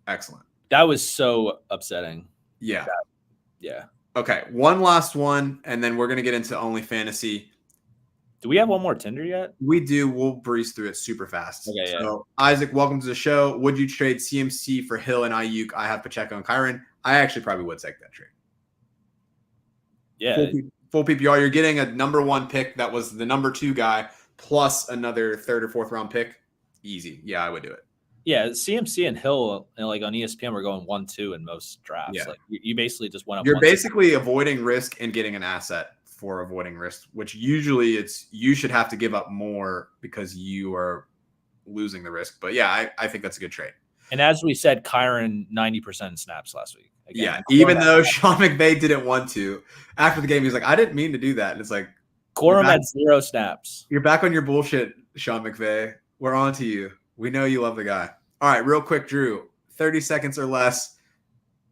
Excellent. That was so upsetting. Yeah. Yeah. Okay, one last one, and then we're going to get into OnlyFantasy. Do we have one more Tinder yet? We do. We'll breeze through it super fast. Okay, so, Isaac, welcome to the show. Would you trade CMC for Hill and Ayuk? I have Pacheco and Kyron. I actually probably would take that trade. Yeah. Full PPR. You're getting a number one pick that was the number two guy plus another third or fourth round pick. Easy. Yeah, I would do it. Yeah, CMC and Hill, like on ESPN, we're going 1-2 in most drafts. Yeah. Like you basically just went up. You're basically avoiding risk and getting an asset for avoiding risk, which usually you should have to give up more because you are losing the risk. But yeah, I think that's a good trade. And as we said, Kyron 90% snaps last week. Again, yeah, even though Sean McVay didn't want to. After the game, he's like, I didn't mean to do that. And it's like, Corum had 0 snaps. You're back on your bullshit, Sean McVay. We're on to you. We know you love the guy. All right, real quick, Drew, 30 seconds or less.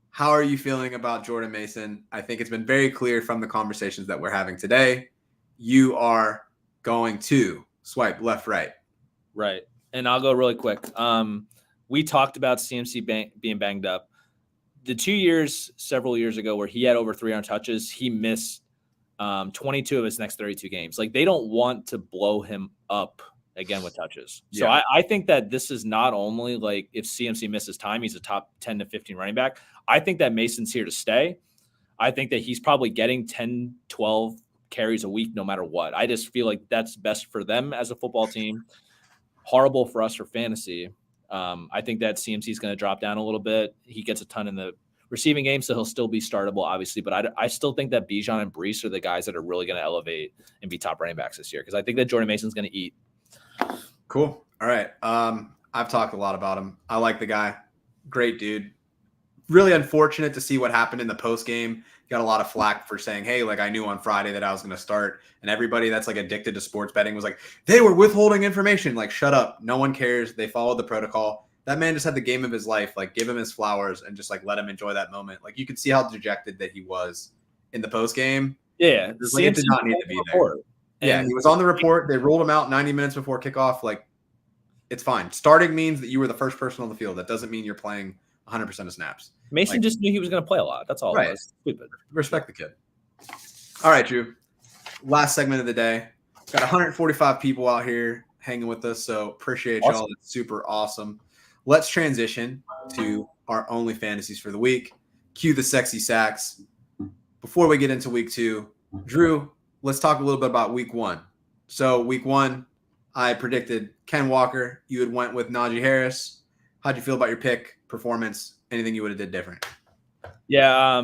How are you feeling about Jordan Mason? I think it's been very clear from the conversations that we're having today. You are going to swipe left, right. Right. And I'll go really quick. We talked about CMC being banged up. The 2 years, several years ago, where he had over 300 touches, he missed 22 of his next 32 games. Like, they don't want to blow him up again with touches. So yeah. I think that this is not only like if CMC misses time, he's a top 10 to 15 running back. I think that Mason's here to stay. I think that he's probably getting 10, 12 carries a week no matter what. I just feel like that's best for them as a football team. Horrible for us for fantasy. I think that CMC is going to drop down a little bit. He gets a ton in the receiving game, so he'll still be startable, obviously. But I still think that Bijan and Brees are the guys that are really going to elevate and be top running backs this year because I think that Jordan Mason's going to eat. Cool. All right. I've talked a lot about him. I like the guy. Great dude. Really unfortunate to see what happened in the post game. Got a lot of flack for saying, hey, like I knew on Friday that I was going to start. And everybody that's like addicted to sports betting was like, they were withholding information. Like, shut up. No one cares. They followed the protocol. That man just had the game of his life. Like, give him his flowers and just like let him enjoy that moment. Like, you could see how dejected that he was in the post game. Yeah. Like, it did not need to be there. Yeah, he was on the report. They ruled him out 90 minutes before kickoff. Like, it's fine. Starting means that you were the first person on the field. That doesn't mean you're playing 100% of snaps. Mason just knew he was going to play a lot. That's all. Right. It was. Stupid. Respect the kid. All right, Drew. Last segment of the day. Got 145 people out here hanging with us. So appreciate Awesome. y'all. It's super awesome. Let's transition to our only fantasies for the week. Cue the sexy sax. Before we get into week 2, Drew, let's talk a little bit about week 1. So week 1, I predicted Ken Walker. You had went with Najee Harris. How'd you feel about your pick, performance, anything you would have did different? Yeah,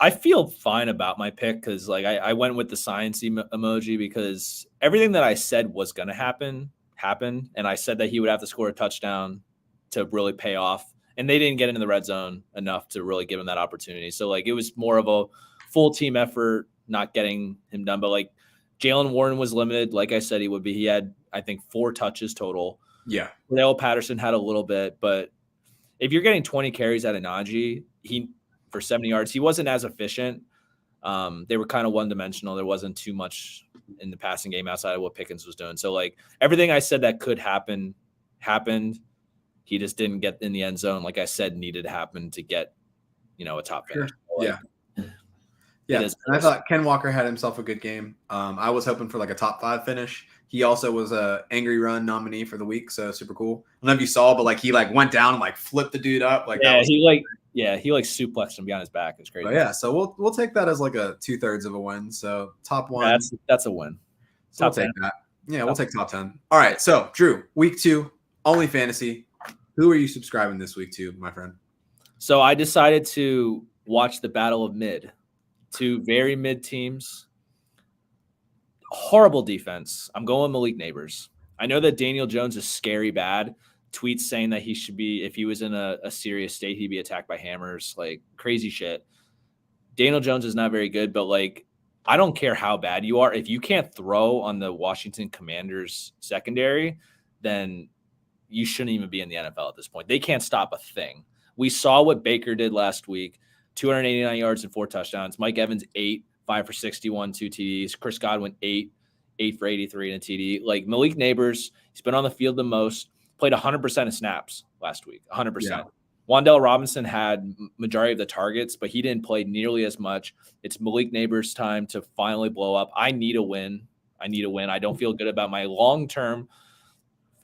I feel fine about my pick because like I went with the sciencey emoji because everything that I said was going to happen happened, and I said that he would have to score a touchdown to really pay off, and they didn't get into the red zone enough to really give him that opportunity. So like it was more of a full team effort, not getting him done. But like Jalen Warren was limited, like I said he would be. He had I think 4 touches total. Yeah, Cordell Patterson had a little bit, but if you're getting 20 carries out of Najee, for 70 yards, he wasn't as efficient. They were kind of one-dimensional. There wasn't too much in the passing game outside of what Pickens was doing. So, like, everything I said that could happen happened. He just didn't get in the end zone. Like I said, needed to happen to get, a top finish. sure. So, like, Yeah. And I thought Ken Walker had himself a good game. I was hoping for like a top 5 finish. He also was a Angry Run nominee for the week, so super cool. I don't know if you saw, but like he like went down and like flipped the dude up. Like he suplexed him behind his back. It's crazy. But yeah, so we'll take that as like a 2/3 of a win. So top 1. Yeah, that's a win. So we'll take that. Yeah, we'll take top 10. All right. So Drew, week 2, only fantasy. Who are you subscribing this week to, my friend? So I decided to watch the battle of mid. 2 very mid teams. Horrible defense. I'm going Malik Neighbors. I know that Daniel Jones is scary bad. Tweets saying that he should be, if he was in a serious state, he'd be attacked by hammers, like crazy shit. Daniel Jones is not very good, but like, I don't care how bad you are. If you can't throw on the Washington Commanders secondary, then you shouldn't even be in the NFL at this point. They can't stop a thing. We saw what Baker did last week, 289 yards and 4 touchdowns. Mike Evans, 8, 5 for 61, 2 TDs. Chris Godwin, 8 for 83 and a TD. Like Malik Neighbors, he's been on the field the most, played 100% of snaps last week, 100%. Yeah. Wan'Dale Robinson had majority of the targets, but he didn't play nearly as much. It's Malik Neighbors' time to finally blow up. I need a win. I don't feel good about my long-term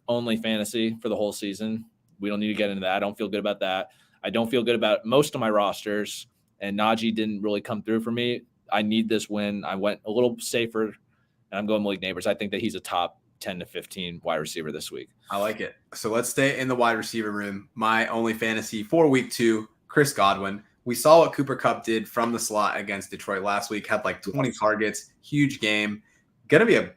only fantasy for the whole season. We don't need to get into that. I don't feel good about that. I don't feel good about most of my rosters, and Najee didn't really come through for me. I need this win. I went a little safer, and I'm going Malik Neighbors. I think that he's a top 10 to 15 wide receiver this week. I like it. So let's stay in the wide receiver room. My only fantasy for week 2, Chris Godwin. We saw what Cooper Kupp did from the slot against Detroit last week. Had like 20 targets, huge game. Going to be a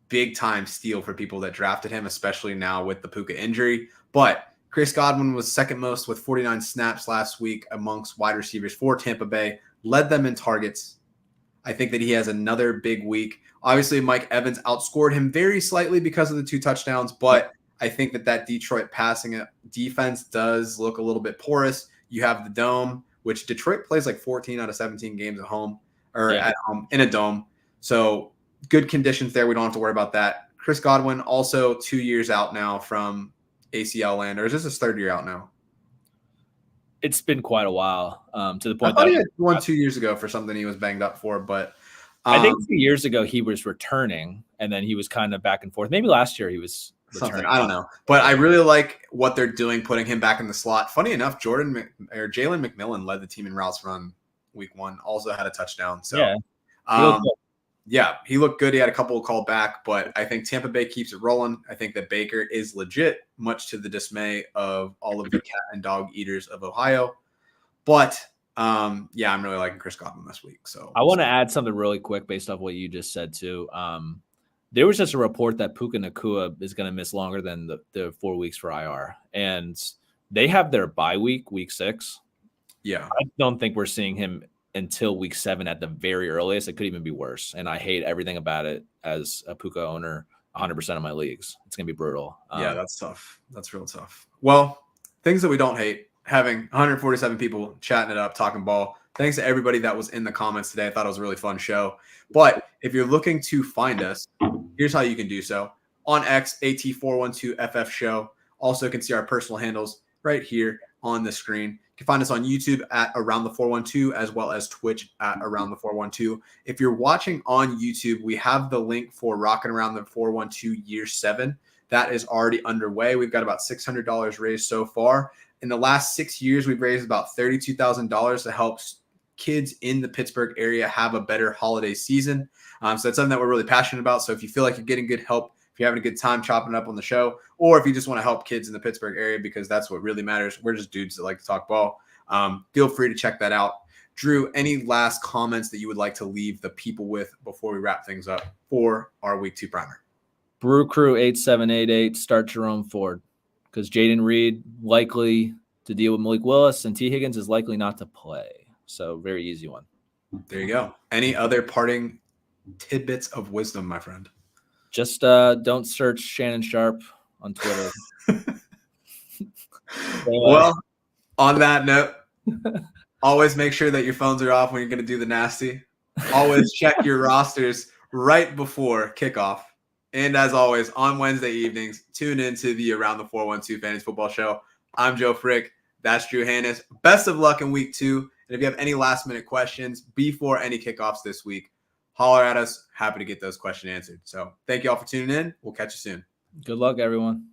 big time steal for people that drafted him, especially now with the Puka injury. But Chris Godwin was second most with 49 snaps last week amongst wide receivers for Tampa Bay. Led them in targets. I think that he has another big week. Obviously, Mike Evans outscored him very slightly because of the 2 touchdowns, but I think that Detroit passing defense does look a little bit porous. You have the dome, which Detroit plays like 14 out of 17 games at home at home in a dome. So good conditions there. We don't have to worry about that. Chris Godwin also 2 years out now from ACL land, or is this his 3rd year out now? It's been quite a while to the point I thought he had won 2 years ago for something he was banged up for, but I think 2 years ago he was returning, and then he was kind of back and forth. Maybe last year he was returning. I don't know, but I really like what they're doing, putting him back in the slot. Funny enough, Jalen McMillan led the team in routes run week 1, also had a touchdown. So he looked good. He had a couple called back, but I think Tampa Bay keeps it rolling. I think that Baker is legit, much to the dismay of all of the cat and dog eaters of Ohio. But I'm really liking Chris Godwin this week. So I want to add something really quick based off what you just said too. There was just a report that Puka Nacua is going to miss longer than the 4 weeks for IR, and they have their bye week 6. Yeah, I don't think we're seeing him until week 7 at the very earliest. It could even be worse, and I hate everything about it as a Puka owner. 100% of my leagues, it's going to be brutal. Yeah, that's tough. That's real tough. Well, things that we don't hate. Having 147 people chatting it up, talking ball. Thanks to everybody that was in the comments today. I thought it was a really fun show. But if you're looking to find us, here's how you can do so. On X, AT412FF show. Also can see our personal handles right here on the screen. You can find us on YouTube at Around the 412, as well as Twitch at Around the 412. If you're watching on YouTube, we have the link for Rocking Around the 412 Year 7. that is already underway. We've got about $600 raised so far. In the last 6 years, we've raised about $32,000 to help kids in the Pittsburgh area have a better holiday season. So that's something that we're really passionate about. So if you feel like you're getting good help, if you're having a good time chopping up on the show, or if you just want to help kids in the Pittsburgh area, because that's what really matters. We're just dudes that like to talk ball. Feel free to check that out. Drew, any last comments that you would like to leave the people with before we wrap things up for our week 2 primer? Brew Crew 8788, start Jerome Ford, because Jaden Reed likely to deal with Malik Willis, and T. Higgins is likely not to play. So very easy one. There you go. Any other parting tidbits of wisdom, my friend? Just don't search Shannon Sharp on Twitter. Well, on that note, always make sure that your phones are off when you're going to do the nasty. Always check your rosters right before kickoff. And as always, on Wednesday evenings, tune into the Around the 412 Fantasy Football Show. I'm Joe Frick. That's Drew Hannes. Best of luck in week 2. And if you have any last-minute questions before any kickoffs this week, holler at us. Happy to get those questions answered. So thank you all for tuning in. We'll catch you soon. Good luck, everyone.